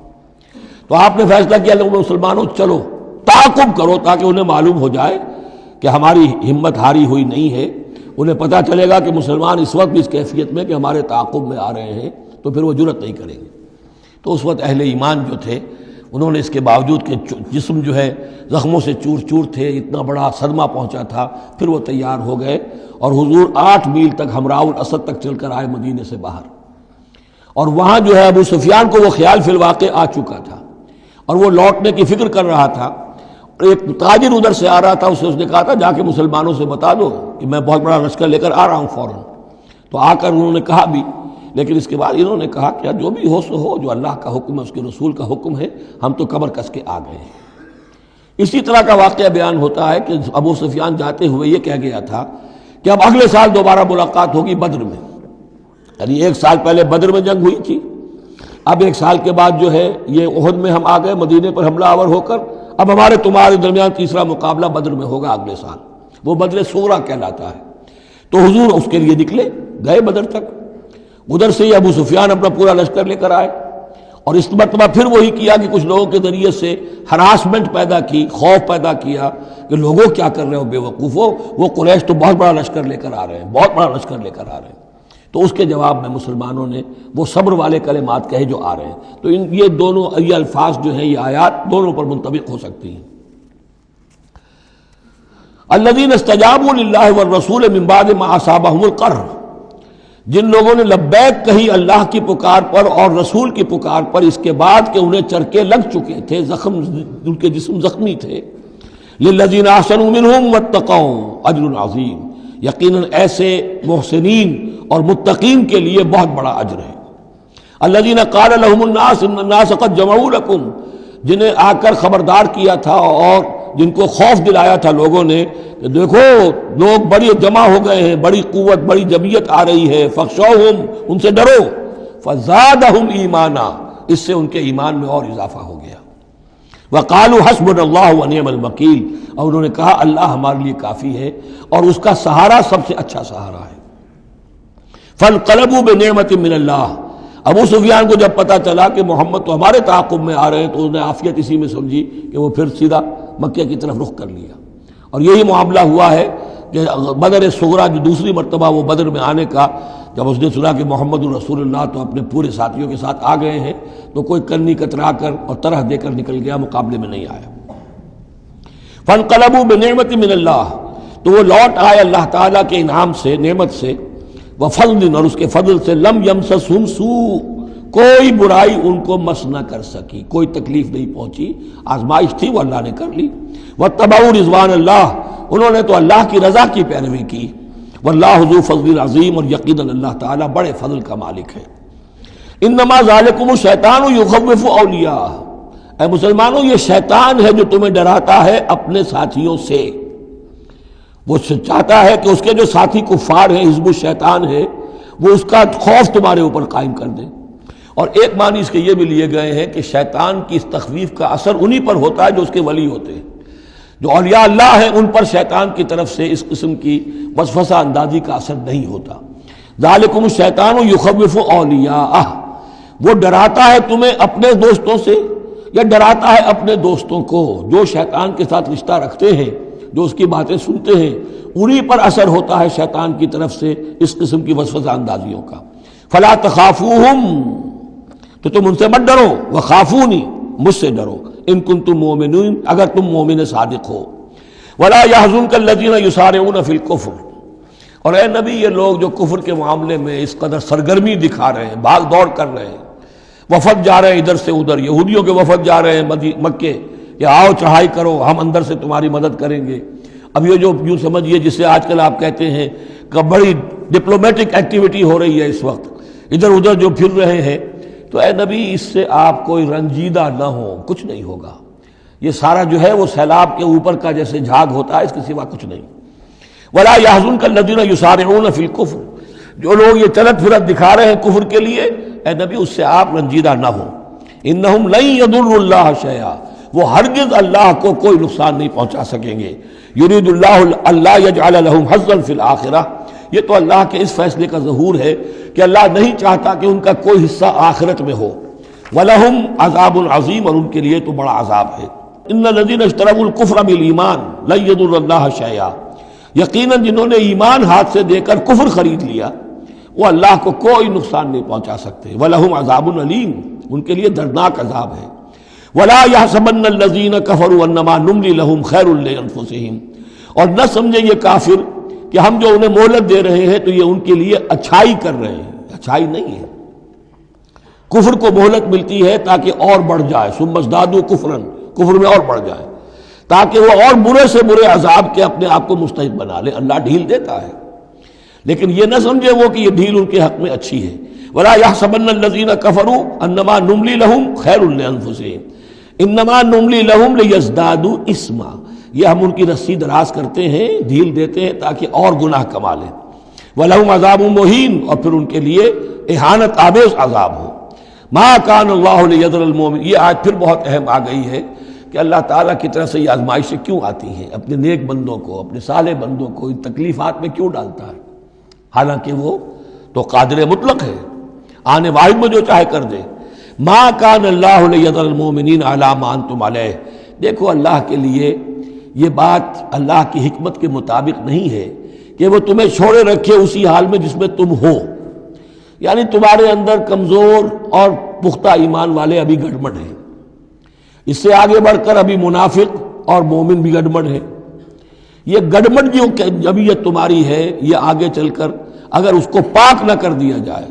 تو آپ نے فیصلہ کیا لوگوں مسلمانوں چلو تعاقب کرو تاکہ انہیں معلوم ہو جائے کہ ہماری ہمت ہاری ہوئی نہیں ہے، انہیں پتہ چلے گا کہ مسلمان اس وقت بھی اس کیفیت میں کہ ہمارے تعاقب میں آ رہے ہیں، تو پھر وہ جرأت نہیں کریں گے۔ تو اس وقت اہل ایمان جو تھے انہوں نے اس کے باوجود کہ جسم جو ہے زخموں سے چور چور تھے، اتنا بڑا صدمہ پہنچا تھا، پھر وہ تیار ہو گئے اور حضور 8 میل تک حمراء الاسد تک چل کر آئے مدینے سے باہر، اور وہاں جو ہے ابو سفیان کو وہ خیال فی الواقع آ چکا تھا اور وہ لوٹنے کی فکر کر رہا تھا۔ ایک تاجر ادھر سے آ رہا تھا، اس نے کہا تھا جا کے مسلمانوں سے بتا دو کہ میں بہت بڑا لشکر لے کر آ رہا ہوں فوراً۔ تو آ کر انہوں نے کہا بھی، لیکن اس کے بعد انہوں نے کہا کہ جو بھی ہو سو ہو، جو اللہ کا حکم ہے اس کے رسول کا حکم ہے، ہم تو کمر کس کے آ گئے ہیں۔ اسی طرح کا واقعہ بیان ہوتا ہے کہ ابو سفیان جاتے ہوئے یہ کہہ گیا تھا کہ اب اگلے سال دوبارہ ملاقات ہوگی بدر میں، یعنی 1 سال پہلے بدر میں جنگ ہوئی تھی، اب 1 سال کے بعد جو ہے یہ احد میں ہم آ گئے مدینے پر حملہ آور ہو کر، اب ہمارے تمہارے درمیان تیسرا مقابلہ بدر میں ہوگا اگلے سال، وہ بدر صغریٰ کہلاتا ہے۔ تو حضور اس کے لیے نکلے، گئے بدر تک، ادھر سے ہی ابو سفیان اپنا پورا لشکر لے کر آئے، اور اس مرتبہ پھر وہی کیا کہ کچھ لوگوں کے ذریعے سے ہراسمنٹ پیدا کی، خوف پیدا کیا کہ لوگوں کیا کر رہے ہو بے وقوفو، وہ قریش تو بہت بڑا لشکر لے کر آ رہے ہیں، بہت بڑا لشکر لے کر آ رہے ہیں۔ تو اس کے جواب میں مسلمانوں نے وہ صبر والے کلمات کہے جو آ رہے ہیں۔ تو یہ دونوں یہ الفاظ جو ہیں، یہ آیات دونوں پر منطبق ہو سکتی ہیں۔ الذین استجابوا للہ والرسول من بعد ما اصابہم القرح، جن لوگوں نے لبیک کہی اللہ کی پکار پر اور رسول کی پکار پر اس کے بعد کہ انہیں چرکے لگ چکے تھے، زخم، ان کے جسم زخمی تھے، للذین احسنوا منہم واتقوا اجر عظیم، یقیناً ایسے محسنین اور متقین کے لیے بہت بڑا اجر ہے۔ الذین قال لهم الناس ان الناس قد جمعوا لكم، جنہیں آ کر خبردار کیا تھا اور جن کو خوف دلایا تھا لوگوں نے کہ دیکھو لوگ بڑی جمع ہو گئے ہیں، بڑی قوت، بڑی جمعیت آ رہی ہے، فخشوہم، ان سے ڈرو، فزادہم ایمانا، اس سے ان کے ایمان میں اور اضافہ ہو گیا۔ وقالوا حسبنا اللہ ونعم الوکیل، اور انہوں نے کہا اللہ ہمارے لیے کافی ہے اور اس کا سہارا سب سے اچھا سہارا ہے۔ فانقلبوا بنعمت من اللہ، ابو سفیان کو جب پتہ چلا کہ محمد تو ہمارے تعاقب میں آ رہے ہیں تو انہوں نے عافیت اسی میں سمجھی کہ وہ پھر سیدھا مکہ کی طرف رخ کر لیا، اور یہی معاملہ ہوا ہے کہ بدر صغریٰ جو دوسری مرتبہ وہ بدر میں آنے کا، جب اس نے سنا کہ محمد الرسول اللہ تو اپنے پورے ساتھیوں کے ساتھ آ گئے ہیں، تو کوئی کنی کترا کر اور طرح دے کر نکل گیا، مقابلے میں نہیں آیا۔ فانقلبوا بنعمت من اللہ، تو وہ لوٹ آئے اللہ تعالیٰ کے انعام سے، نعمت سے، وفضل، اور اس کے فضل سے، لم یمسسہم سوء، کوئی برائی ان کو مس نہ کر سکی، کوئی تکلیف نہیں پہنچی، آزمائش تھی وہ اللہ نے کر لی۔ واتبعوا رضوان اللہ، انہوں نے تو اللہ کی رضا کی پیروی کی، واللہ ذو فضل عظیم، اور یقیناً اللہ تعالیٰ بڑے فضل کا مالک ہے۔ انما ذالکم الشیطان یخوف اولیاء، اے مسلمانوں یہ شیطان ہے جو تمہیں ڈراتا ہے اپنے ساتھیوں سے، وہ چاہتا ہے کہ اس کے جو ساتھی کفار ہیں، حزب الشیطان ہے، وہ اس کا خوف تمہارے اوپر قائم کر دیں۔ اور ایک معنی اس کے یہ بھی لیے گئے ہیں کہ شیطان کی اس تخویف کا اثر انہی پر ہوتا ہے جو اس کے ولی ہوتے ہیں، جو اولیاء اللہ ہیں ان پر شیطان کی طرف سے اس قسم کی وسوسہ اندازی کا اثر نہیں ہوتا۔ ذالکم الشیطان یخوف اولیاءہ، وہ ڈراتا ہے تمہیں اپنے دوستوں سے، یا ڈراتا ہے اپنے دوستوں کو جو شیطان کے ساتھ رشتہ رکھتے ہیں، جو اس کی باتیں سنتے ہیں، انہی پر اثر ہوتا ہے شیطان کی طرف سے اس قسم کی وسوسہ اندازیوں کا۔ فلا تخافوہم، تو تم ان سے مت ڈرو، وخافونی، مجھ سے ڈرو، ان کنتم مؤمنین، اگر تم مومن صادق ہو۔ ولا يحزنک الذین یسارعون فی الکفر، اور اے نبی یہ لوگ جو کفر کے معاملے میں اس قدر سرگرمی دکھا رہے ہیں، بھاگ دوڑ کر رہے ہیں، وفد جا رہے ہیں ادھر سے ادھر، یہودیوں کے وفد جا رہے ہیں مکے کہ آؤ چڑھائی کرو، ہم اندر سے تمہاری مدد کریں گے۔ اب یہ جو یوں سمجھیے جسے آج کل آپ کہتے ہیں کہ بڑی ڈپلومیٹک ایکٹیویٹی ہو رہی ہے اس وقت، ادھر ادھر جو پھر رہے ہیں، تو اے نبی اس سے آپ کوئی رنجیدہ نہ ہو، کچھ نہیں ہوگا، یہ سارا جو ہے وہ سیلاب کے اوپر کا جیسے جھاگ ہوتا ہے، اس کے سوا کچھ نہیں۔ ولا يحزنک الذین یسارعون فی الکفر، جو لوگ یہ چلت پھرت دکھا رہے ہیں کفر کے لیے، اے نبی اس سے آپ رنجیدہ نہ ہو۔ انہم لن یضروا اللہ شیئا، وہ ہرگز اللہ کو کوئی نقصان نہیں پہنچا سکیں گے۔ یرید اللہ اللہ یجعل لہم حظا فی الآخرہ، یہ تو اللہ کے اس فیصلے کا ظہور ہے کہ اللہ نہیں چاہتا کہ ان کا کوئی حصہ آخرت میں ہو۔ وَلَهُمْ عَذَابٌ عَظِيمٌ، اور ان کے لیے تو بڑا عذاب ہے۔ إِنَّ الَّذِينَ اشْتَرَوُا الْكُفْرَ بِالْإِيمَانِ لَن يَضُرُّوا اللَّهَ شَيْئًا، یقیناً جنہوں نے ایمان ہاتھ سے دے کر کفر خرید لیا وہ اللہ کو کوئی نقصان نہیں پہنچا سکتے۔ وَلَهُمْ عَذَابٌ أَلِيمٌ، ان کے لیے دردناک عذاب ہے۔ وَلَا يَحْسَبَنَّ الَّذِينَ كَفَرُوا أَنَّمَا نُمْلِي لَهُمْ خَيْرٌ لِأَنفُسِهِمْ، اور نہ سمجھیں یہ کافر کہ ہم جو انہیں مہلت دے رہے ہیں تو یہ ان کے لیے اچھائی کر رہے ہیں، اچھائی نہیں ہے۔ کفر کو مہلت ملتی ہے تاکہ اور بڑھ جائے، ثم ازدادوا کفرا، کفر میں اور بڑھ جائے، تاکہ وہ اور برے سے برے عذاب کے اپنے آپ کو مستحق بنا لے۔ اللہ ڈھیل دیتا ہے، لیکن یہ نہ سمجھے وہ کہ یہ ڈھیل ان کے حق میں اچھی ہے۔ ولا يحسبن الذين كفروا انما نملي لهم خير لانفسهم انما نملي لهم ليزدادوا اثما، یہ ہم ان کی رسی دراز کرتے ہیں، ڈھیل دیتے ہیں تاکہ اور گناہ کما لیں۔ وَلَهُمْ عَذَابٌ مُّهِينٌ، اور پھر ان کے لیے اہانت آمیز عذاب ہو۔ مَا كَانَ اللَّهُ لِيَذَرَ الْمُؤْمِنِينَ، یہ آیت پھر بہت اہم آ گئی ہے کہ اللہ تعالیٰ کی طرف سے یہ آزمائشیں کیوں آتی ہیں، اپنے نیک بندوں کو، اپنے صالح بندوں کو ان تکلیفات میں کیوں ڈالتا ہے، حالانکہ وہ تو قادر مطلق ہے، آنے واحد میں جو چاہے کر دے۔ مَا كَانَ اللَّهُ لِيَذَرَ الْمُؤْمِنِينَ عَلَىٰ مَا أَنْتُمْ عَلَيْهِ، دیکھو اللہ کے لیے یہ بات اللہ کی حکمت کے مطابق نہیں ہے کہ وہ تمہیں چھوڑے رکھے اسی حال میں جس میں تم ہو، یعنی تمہارے اندر کمزور اور پختہ ایمان والے ابھی گڑبڑ ہیں، اس سے آگے بڑھ کر ابھی منافق اور مومن بھی گڑبڑ ہیں۔ یہ گڑبڑ جو جبیت تمہاری ہے، یہ آگے چل کر اگر اس کو پاک نہ کر دیا جائے،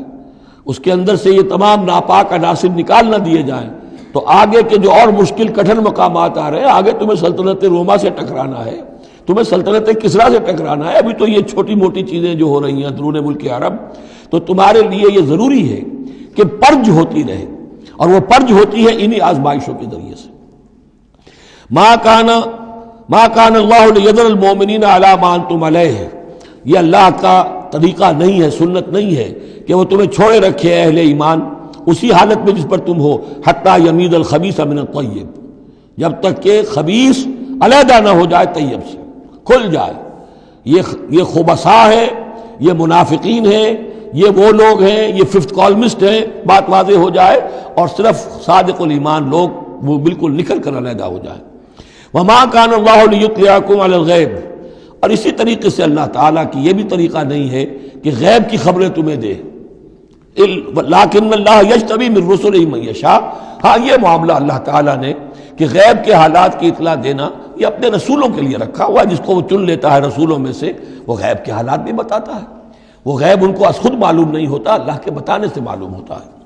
اس کے اندر سے یہ تمام ناپاک عناصر نکال نہ دیے جائیں، تو آگے کے جو اور مشکل کٹھن مقامات آ رہے ہیں، آگے تمہیں سلطنت روما سے ٹکرانا ہے، تمہیں سلطنت کسریٰ سے ٹکرانا ہے، ابھی تو یہ چھوٹی موٹی چیزیں جو ہو رہی ہیں درون ملک عرب، تو تمہارے لیے یہ ضروری ہے کہ پرج ہوتی رہے، اور وہ پرج ہوتی ہے انہی آزمائشوں کے ذریعے سے۔ ما کان اللہ لیذر المؤمنین علی ما انتم علیہ، یہ اللہ کا طریقہ نہیں ہے، سنت نہیں ہے کہ وہ تمہیں چھوڑے رکھے اہل ایمان اسی حالت میں جس پر تم ہو، حتی یمیز الخبیث من الطیب، جب تک کہ خبیث علیحدہ نہ ہو جائے طیب سے، کھل جائے۔ یہ خبثاء ہے، یہ منافقین ہیں، یہ وہ لوگ ہیں، یہ ففتھ کالمسٹ ہیں، بات واضح ہو جائے، اور صرف صادق الایمان لوگ وہ بالکل نکل کر علیحدہ ہو جائے۔ وما کان اللہ لیطلعکم علی الغیب، اور اسی طریقے سے اللہ تعالیٰ کی یہ بھی طریقہ نہیں ہے کہ غیب کی خبریں تمہیں دے، لیکن اللہ یجتبی من رسلہ من یشاء، ہاں یہ معاملہ اللہ تعالیٰ نے کہ غیب کے حالات کی اطلاع دینا یہ اپنے رسولوں کے لیے رکھا ہوا ہے، جس کو وہ چن لیتا ہے رسولوں میں سے وہ غیب کے حالات بھی بتاتا ہے۔ وہ غیب ان کو از خود معلوم نہیں ہوتا، اللہ کے بتانے سے معلوم ہوتا ہے۔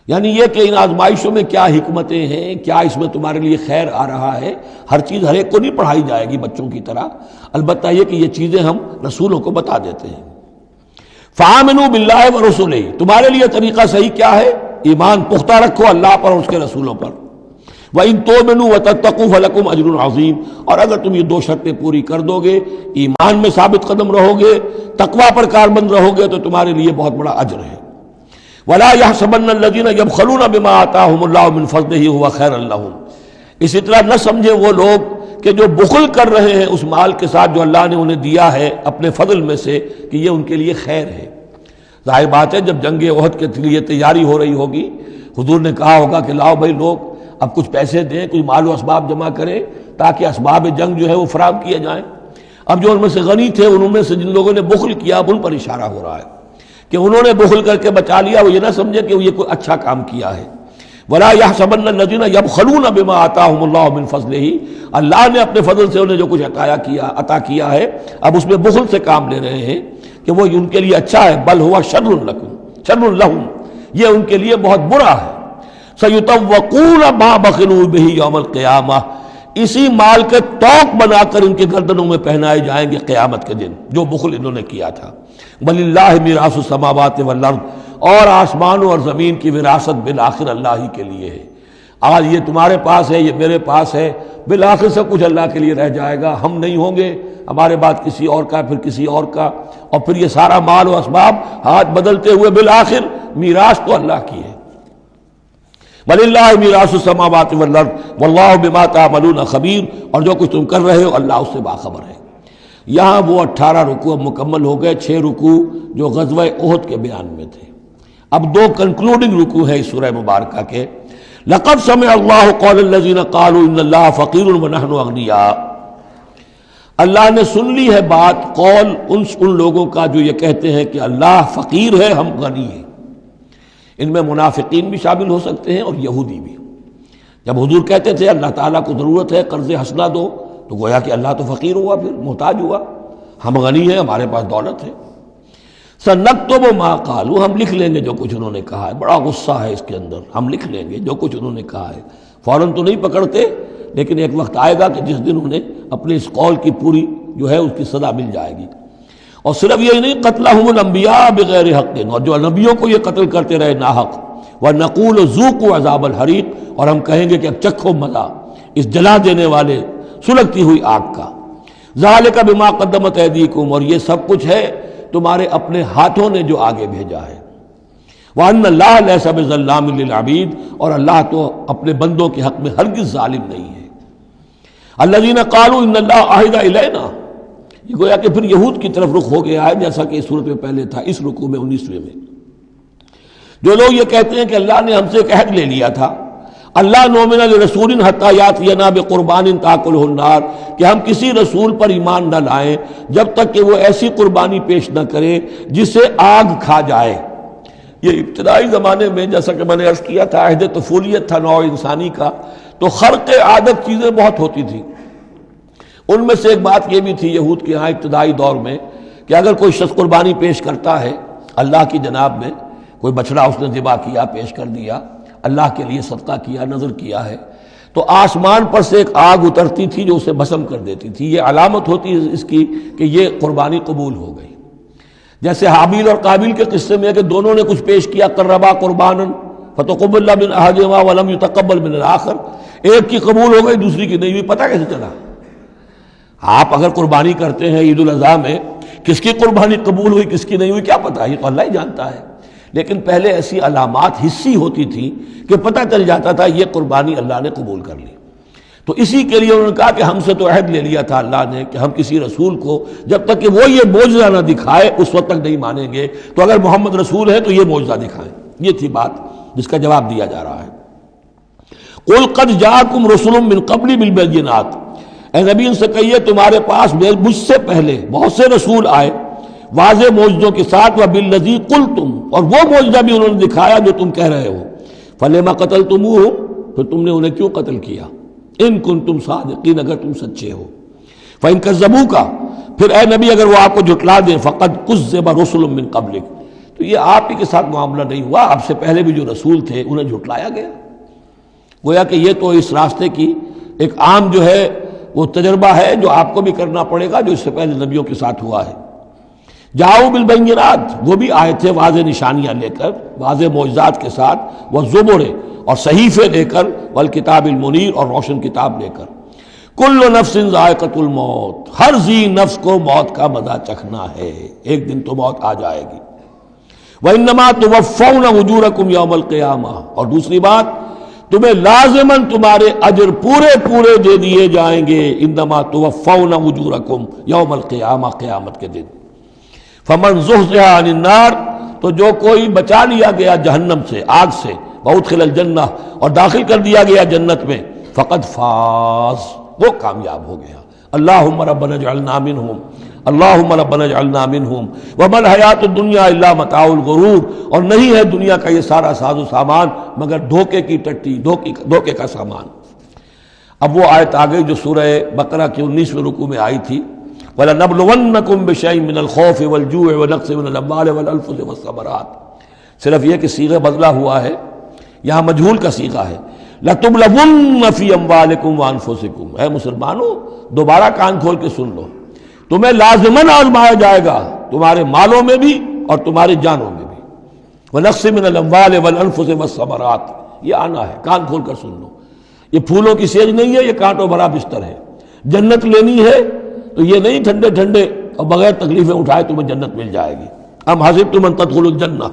یعنی یہ کہ ان آزمائشوں میں کیا حکمتیں ہیں، کیا اس میں تمہارے لیے خیر آ رہا ہے، ہر چیز ہر ایک کو نہیں پڑھائی جائے گی بچوں کی طرح، البتہ یہ کہ یہ چیزیں ہم رسولوں کو بتا دیتے ہیں۔ فآمنوا باللہ ورسلہ، تمہارے لیے طریقہ صحیح کیا ہے؟ ایمان پختہ رکھو اللہ پر اور اس کے رسولوں پر. وَإِن تُؤْمِنُوا وَتَتَّقُوا فَلَكُمْ أَجْرٌ عَظِيمٌ. اور اگر تم یہ دو شرطیں پوری کر دو گے، ایمان میں ثابت قدم رہو گے، تقوی پر کاربند رہو گے، تو تمہارے لیے بہت بڑا اجر ہے. وَلَا يَحْسَبَنَّ الَّذِينَ يَبْخَلُونَ بِمَا آتَاهُمُ اللَّهُ مِنْ فَضْلِهِ هُوَ خَيْرًا لَّهُمْ. اسی طرح نہ سمجھے وہ لوگ کہ جو بخل کر رہے ہیں اس مال کے ساتھ جو اللہ نے انہیں دیا ہے اپنے فضل میں سے، کہ یہ ان کے لیے خیر ہے. ظاہر بات ہے جب جنگ احد کے لیے تیاری ہو رہی ہوگی، حضور نے کہا ہوگا کہ لاؤ بھائی لوگ اب کچھ پیسے دیں، کچھ مال و اسباب جمع کریں تاکہ اسباب جنگ جو ہے وہ فراہم کیے جائیں. اب جو ان میں سے غنی تھے، انہوں میں سے جن لوگوں نے بخل کیا، اب ان پر اشارہ ہو رہا ہے کہ انہوں نے بخل کر کے بچا لیا، وہ یہ نہ سمجھے کہ یہ کوئی اچھا کام کیا ہے. وَلَا يَحْسَبَنَّ الَّذِينَ يَبْخَلُونَ بِمَا آتَاهُمُ اللَّهُ مِنْ فَضْلِهِ. اللہ نے اپنے فضل سے انہیں جو کچھ عطا کیا ہے، اب اس میں بخل سے کام لے رہے ہیں کہ وہ ان کے لیے اچھا ہے. بل هو شر لهم، یہ ان کے لیے بہت برا ہے. سَيُطَوَّقُونَ مَا بَخِلُوا بِهِ يَوْمَ الْقِيَامَةِ. اسی مال کے توق بنا کر ان کے گردنوں میں پہنائے جائیں گے قیامت کے دن، جو بخل انہوں نے کیا تھا. وَلِلَّهِ مِيرَاثُ السَّمَاوَاتِ وَالْأَرْضِ. اور آسمانوں اور زمین کی وراثت بالآخر اللہ ہی کے لیے ہے. آج یہ تمہارے پاس ہے، یہ میرے پاس ہے، بالآخر سب کچھ اللہ کے لیے رہ جائے گا. ہم نہیں ہوں گے، ہمارے بعد کسی اور کا، پھر کسی اور کا، اور پھر یہ سارا مال و اسباب ہاتھ بدلتے ہوئے بالآخر میراث تو اللہ کی ہے. وَلِلَّهِ مِيرَاثُ السَّمَاوَاتِ وَالْأَرْضِ وَاللَّهُ بِمَا تَعْمَلُونَ خَبِيرٌ. اور جو کچھ تم کر رہے ہو اللہ اس سے باخبر ہے. یہاں وہ 18 رکوع اب مکمل ہو گئے، 6 رکوع جو غزوہ احد کے بیان میں تھے. اب 2 کنکلوڈنگ رکوع ہے اس سورہ مبارکہ کے. لَقَدْ سَمِعَ اللَّهُ قَوْلَ الَّذِينَ قَالُوا إِنَّ اللَّهَ فَقِيرٌ وَنَحْنُ أَغْنِيَاءُ. اللہ نے سن لی ہے بات، قول ان لوگوں کا جو یہ کہتے ہیں کہ اللہ فقیر ہے، ہم غنی ہیں. ان میں منافقین بھی شامل ہو سکتے ہیں اور یہودی بھی. جب حضور کہتے تھے اللہ تعالیٰ کو ضرورت ہے قرض حسنہ دو، تو گویا کہ اللہ تو فقیر ہوا، پھر محتاج ہوا. ہم غنی ہیں، ہمارے پاس دولت ہے. سَنَكْتُبُ مَا قَالُوا. ہم لکھ لیں گے جو کچھ انہوں نے کہا ہے. بڑا غصہ ہے اس کے اندر. ہم لکھ لیں گے جو کچھ انہوں نے کہا ہے. فوراً تو نہیں پکڑتے، لیکن ایک وقت آئے گا کہ جس دن انہیں اپنے اس قول کی پوری جو ہے اس کی سزا مل جائے گی. اور صرف یہی نہیں، قتلہم الانبیاء بغیر حق. اور جو نبیوں کو یہ قتل کرتے رہے ناحق. وَنَقُولُ ذُوقُوا عَذَابَ الْحَرِيقِ. اور ہم کہیں گے کہ اب چکھو مزہ اس جلا دینے والے سلگتی ہوئی آگ کا. ذَلِكَ بِمَا قَدَّمَتْ أَيْدِيكُمْ. اور یہ سب کچھ ہے تمہارے اپنے ہاتھوں نے جو آگے بھیجا ہے. وَأَنَّ اللَّهَ لَيْسَ بِظَلَّامٍ لِّلْعَبِيدِ. اور اللہ تو اپنے بندوں کے حق میں ہرگز ظالم نہیں ہے. الَّذِينَ قَالُوا إِنَّ اللَّهَ عَهِدَ إِلَيْنَا. یہ گویا کہ پھر یہود کی طرف رخ ہو گیا ہے، جیسا کہ اس صورت میں پہلے تھا، اس رکوع میں 19ویں میں. جو لوگ یہ کہتے ہیں کہ اللہ نے ہم سے ایک عہد لے لیا تھا، اللہ نؤمن لرسول حتی یاتینا بقربان تاکلہ النار، کہ ہم کسی رسول پر ایمان نہ لائیں جب تک کہ وہ ایسی قربانی پیش نہ کرے جسے آگ کھا جائے. یہ ابتدائی زمانے میں جیسا کہ میں نے عرض کیا تھا، عہد طفولیت تھا نوع انسانی کا، تو خرق عادت چیزیں بہت ہوتی تھی. ان میں سے ایک بات یہ بھی تھی یہود کے ہاں ابتدائی دور میں کہ اگر کوئی شخص قربانی پیش کرتا ہے اللہ کی جناب میں، کوئی بچڑا اس نے ذبح کیا، پیش کر دیا، اللہ کے لیے صدقہ کیا، نذر کیا ہے، تو آسمان پر سے ایک آگ اترتی تھی جو اسے بھسم کر دیتی تھی. یہ علامت ہوتی ہے اس کی کہ یہ قربانی قبول ہو گئی. جیسے حابیل اور قابیل کے قصے میں ہے کہ دونوں نے کچھ پیش کیا، قربا قربانا فتقبل من احدہما ولم یتقبل من الآخر. ایک کی قبول ہو گئی، دوسری کی نہیں ہوئی. پتہ کیسے چلا؟ آپ اگر قربانی کرتے ہیں عید الاضحیٰ میں، کس کی قربانی قبول ہوئی کس کی نہیں ہوئی کیا پتہ، یہ تو اللہ ہی جانتا ہے. لیکن پہلے ایسی علامات حسی ہوتی تھی کہ پتہ چل جاتا تھا یہ قربانی اللہ نے قبول کر لی. تو اسی کے لیے انہوں نے کہا کہ ہم سے تو عہد لے لیا تھا اللہ نے کہ ہم کسی رسول کو جب تک کہ وہ یہ معجزہ نہ دکھائے اس وقت تک نہیں مانیں گے. تو اگر محمد رسول ہے تو یہ معجزہ دکھائیں. یہ تھی بات جس کا جواب دیا جا رہا ہے. قُلْ قَدْ جَاءَكُمْ رُسُلٌ مِّن قَبْلِي بِالْبَيِّنَاتِ. اے نبی ان سے کہیے تمہارے پاس مجھ سے پہلے بہت سے رسول آئے واضح معجزوں کے ساتھ، وَبِالَّذِي قُلْتُمْ. اور وہ معجزہ بھی انہوں نے دکھایا جو تم کہہ رہے ہو. فَلِمَ قَتَلْتُمُوهُمْ. پھر تم نے انہیں کیوں قتل کیا؟ ان کنتم صادقین، اگر تم سچے ہو. فَإِن كَذَّبُوكَ. پھر اے نبی اگر وہ آپ کو جھٹلا دیں، فَقَدْ كُذِّبَ رُسُلٌ مِّن قَبْلِكَ. تو یہ آپ ہی کے ساتھ معاملہ نہیں ہوا، آپ سے پہلے بھی جو رسول تھے انہیں جھٹلایا گیا. گویا کہ یہ تو اس راستے کی ایک عام جو ہے وہ تجربہ ہے جو آپ کو بھی کرنا پڑے گا جو اس سے پہلے نبیوں کے ساتھ ہوا ہے. جاؤ بالبینات، وہ بھی آئے تھے واضح نشانیاں لے کر، واضح معجزات کے ساتھ، والزبر، اور صحیفے لے کر، والکتاب المنیر، اور روشن کتاب لے کر۔ کل نفس ذائقۃ الموت، ہر ذی نفس کو موت کا مزہ چکھنا ہے، ایک دن تو موت آ جائے گی۔ وَإِنَّمَا تُوَفَّوْنَ أُجُورَكُمْ يَوْمَ الْقِيَامَةِ، اور دوسری بات، تمہیں لازماً تمہارے اجر پورے پورے دے دیے جائیں گے۔ انما توفون اجورکم یوم القیامہ، قیامت کے دن۔ فمن زحزح عن النار، تو جو کوئی بچا لیا گیا جہنم سے، آگ سے، وادخل الجنہ، اور داخل کر دیا گیا جنت میں، فقد فاز، وہ کامیاب ہو گیا۔ اللہم ربنا اجعلنا منہم، اللہم ربنا اجعلنا منہم، وما الحیات الدنیا الا متاع الغرور، اور نہیں ہے دنیا کا یہ سارا ساز و سامان مگر دھوکے کی ٹٹی، دھوکے کا سامان۔ اب وہ آیت آ گئی جو سورہ بقرہ کی 19ویں رکوع میں آئی تھی، وَلَنَبْلُوَنَّكُمْ بِشَيْءٍ مِّنَ الْخَوْفِ وَالْجُوعِ وَنَقْصٍ مِّنَ الْأَمْوَالِ وَالْأَنفُسِ وَالثَّمَرَاتِ، صرف یہ کہ صیغہ بدلا ہوا ہے، یہاں مجہول کا صیغہ ہے۔ لَتُبْلَوُنَّ فِي أَمْوَالِكُمْ وَأَنفُسِكُمْ، اے مسلمانوں دوبارہ کان کھول کے سن لو، تمہیں لازماً آزمایا جائے گا، تمہارے مالوں میں بھی اور تمہاری جانوں میں بھی۔ وَنَقْصٍ مِّنَ الْأَمْوَالِ وَالْأَنفُسِ وَالثَّمَرَاتِ، یہ آنا ہے، کان کھول کر سن لو۔ یہ پھولوں کی سیج نہیں ہے، یہ کانٹوں بھرا بستر ہے۔ جنت لینی ہے تو یہ نہیں ٹھنڈے ٹھنڈے اور بغیر تکلیفیں اٹھائے تمہیں جنت مل جائے گی۔ ام حسبتم ان تدخلوا الجنہ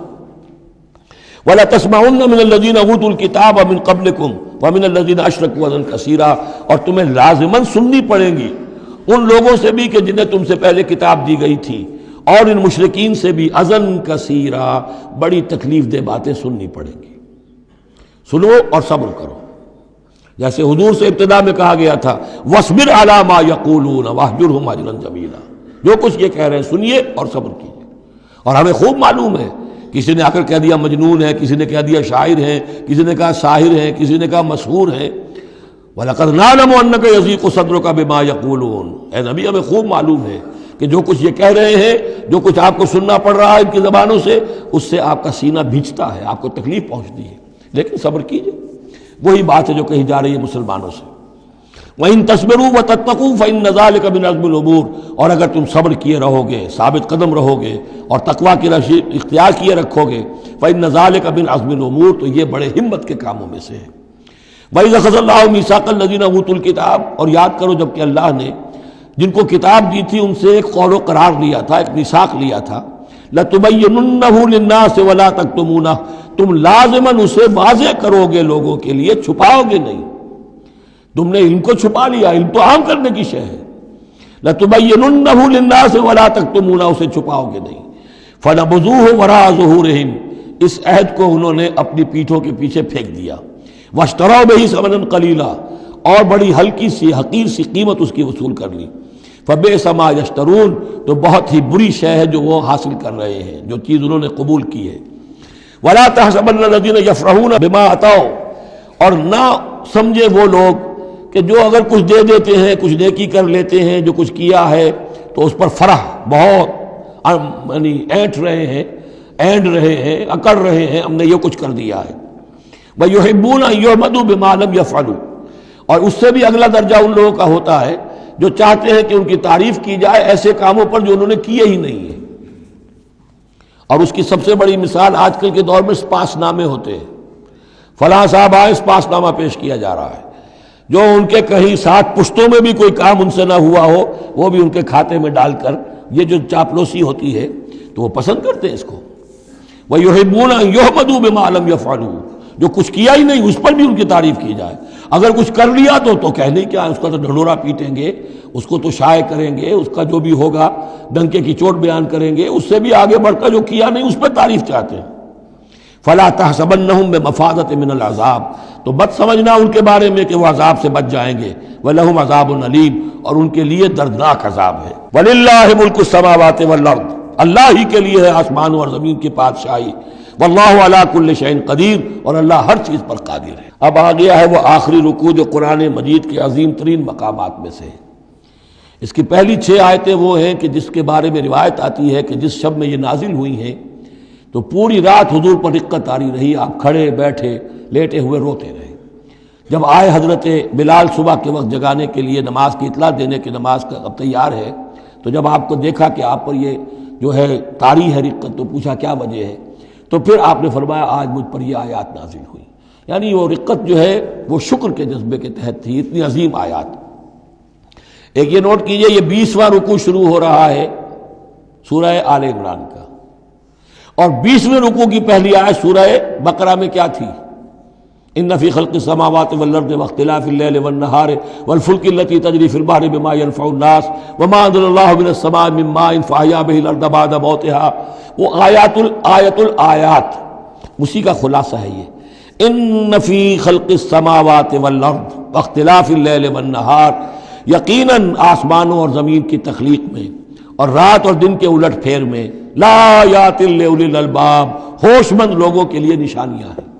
ولا تسمعن من الذين اوتوا الكتاب من قبلكم ومن الذين اشركوا اذى كثيرا، اور تمہیں لازماً سننی پڑیں گی ان لوگوں سے بھی کہ جنہیں تم سے پہلے کتاب دی گئی تھی، اور ان مشرکین سے بھی اذًا کثیرا، بڑی تکلیف دہ باتیں سننی پڑیں گی۔ سنو اور صبر کرو، جیسے حضور سے ابتدا میں کہا گیا تھا وَاصْبِرْ عَلَىٰ مَا يَقُولُونَ وَاهْجُرْهُمْ هَجْرًا جَمِيلًا، جو کچھ یہ کہہ رہے ہیں سنیے اور صبر کیجیے۔ اور ہمیں خوب معلوم ہے، کسی نے آ کر کہہ دیا مجنون ہے، کسی نے کہہ دیا شاعر ہے، کسی نے کہا ساحر ہے، کسی نے کہا مسحور ہے۔ وَلَقَدْ نَعْلَمُ أَنَّكَ يَضِيقُ صَدْرُكَ بِمَا يَقُولُونَ، اے نبی ہمیں خوب معلوم ہے کہ جو کچھ یہ کہہ رہے ہیں، جو کچھ آپ کو سننا پڑ رہا ہے ان کی زبانوں سے، اس سے آپ کا سینہ بھیجتا ہے، آپ کو تکلیف پہنچتی ہے، لیکن صبر کیجیے۔ وہی بات ہے جو کہی جا رہی ہے مسلمانوں سے۔ وَإِن تَصْبِرُوا وَتَتَّقُوا فَإِنَّ ذَلِكَ مِنْ عَزْمِ الْأُمُورِ، اور اگر تم صبر کیے رہو گے، ثابت قدم رہو گے اور تقویٰ کی راہ اختیار کیے رکھو گے، فَإِنَّ ذَلِكَ مِنْ عَزْمِ الْأُمُورِ، تو یہ بڑے ہمت کے کاموں میں سے ہے۔ وَإِذْ أَخَذَ اللَّهُ مِيثَاقَ الَّذِينَ أُوتُوا الْكِتَابَ، اور یاد کرو جب کہ اللہ نے جن کو کتاب دی تھی ان سے ایک قول و قرار لیا تھا، ایک میثاق لیا تھا، لَتُبَيِّنُنَّهُ لِلنَّاسِ وَلَا تَكْتُمُونَهُ، تم لازماً اسے واضح کرو گے لوگوں کے لیے، چھپاؤ گے نہیں۔ تم نے علم کو چھپا لیا، علم تو عام کرنے کی شے ہے۔ لَتُبَيِّنُنَّهُ لِلنَّاسِ وَلَا تَكْتُمُونَهُ، اسے چھپاؤ گے نہیں۔ فَنَبَذُوهُ وَرَاءَ ظُهُورِهِمْ، اس عہد کو انہوں نے اپنی پیٹھوں کے پیچھے پھینک دیا۔ وَاشْتَرَوْا بِهِ ثَمَنًا قَلِيلًا، اور بڑی ہلکی سی حقیر سی قیمت اس کی وصول کر لی۔ فَبِئْسَ مَا يَشْتَرُونَ، تو بہت ہی بری شے ہے جو وہ حاصل کر رہے ہیں، جو چیز انہوں نے قبول کی ہے۔ وَلَا تَحْسَبَنَّ الَّذِينَ يَفْرَحُونَ بِمَا أَتَوْا، اور نہ سمجھے وہ لوگ کہ جو اگر کچھ دے دیتے ہیں، کچھ نیکی کر لیتے ہیں، جو کچھ کیا ہے تو اس پر فرح بہت یعنی اینٹ رہے ہیں، اینڈ رہے ہیں، اکڑ رہے ہیں، ہم نے یہ کچھ کر دیا ہے۔ وَيُحِبُّونَ أَن يُحْمَدُوا بِمَا لَمْ يَفْعَلُوا، اور اس سے بھی اگلا درجہ ان لوگوں کا ہوتا ہے جو چاہتے ہیں کہ ان کی تعریف کی جائے ایسے کاموں پر جو انہوں نے کیے ہی نہیں ہیں۔ اور اس کی سب سے بڑی مثال آج کل کے دور میں سپاس نامے ہوتے ہیں، فلاں صاحب آئے سپاس نامہ پیش کیا جا رہا ہے، جو ان کے کہیں 7 پشتوں میں بھی کوئی کام ان سے نہ ہوا ہو وہ بھی ان کے کھاتے میں ڈال کر، یہ جو چاپلوسی ہوتی ہے تو وہ پسند کرتے ہیں اس کو۔ وَيُحِبُّونَ أَن يُحْمَدُوا بِمَا لَمْ يَفْعَلُوا، جو کچھ کیا ہی نہیں اس پر بھی ان کی تعریف کی جائے، اگر کچھ کر لیا تو کہنے کیا، اس کا تو ڈھنڈورا پیٹیں گے، اس کو تو شائع کریں گے، اس کا جو بھی ہوگا ڈنکے کی چوٹ بیان کریں گے، اس سے بھی آگے بڑھ کر جو کیا نہیں اس پر تعریف چاہتے ہیں۔ فَلَا تَحْسَبَنَّهُمْ بِمَفَازَةٍ مِّنَ الْعَذَابِ، تو مت سمجھنا ان کے بارے میں کہ وہ عذاب سے بچ جائیں گے۔ وَلَهُمْ عَذَابٌ أَلِيمٌ، اور ان کے لیے دردناک عذاب ہے۔ وَلِلَّهِ مُلْكُ السَّمَاوَاتِ وَالْأَرْضِ، اللہ ہی کے لیے ہے آسمانوں اور زمین کی بادشاہی۔ واللہ علی کل شیء قدیر، اور اللہ ہر چیز پر قادر ہے۔ اب آ گیا ہے وہ آخری رکوع جو قرآن مجید کے عظیم ترین مقامات میں سے ہے۔ اس کی پہلی 6 آیتیں وہ ہیں کہ جس کے بارے میں روایت آتی ہے کہ جس شب میں یہ نازل ہوئی ہیں تو پوری رات حضور پر رقت آری رہی، آپ کھڑے بیٹھے لیٹے ہوئے روتے رہے۔ جب آئے حضرت بلال صبح کے وقت جگانے کے لیے، نماز کی اطلاع دینے کہ نماز کا اب تیار ہے، تو جب آپ کو دیکھا کہ آپ پر یہ جو ہے طاری ہے رقت، تو پوچھا کیا وجہ ہے، تو پھر آپ نے فرمایا آج مجھ پر یہ آیات نازل ہوئی۔ یعنی وہ رقت جو ہے وہ شکر کے جذبے کے تحت تھی، اتنی عظیم آیات۔ ایک یہ نوٹ کیجئے، یہ 20واں رکوع شروع ہو رہا ہے سورہ آل عمران کا، اور 20ویں رکوع کی پہلی آیت سورہ بقرہ میں کیا تھی؟ ان فی خلق السماوات والارض واختلاف اللیل والنہار والفلک التی تجری فی البحر بما ينفع الناس وما انزل اللہ من السماء من ماء فاحیا به الارض بعد موتها، وہ آیات الآیات اسی کا خلاصہ ہے یہ۔ ان فی خلق السماوات والارض واختلاف اللیل والنہار، یقیناً آسمانوں اور زمین کی تخلیق میں اور رات اور دن کے الٹ پھیر میں، لآیات لأولی الالباب، ہوش مند لوگوں کے لیے نشانیاں ہیں۔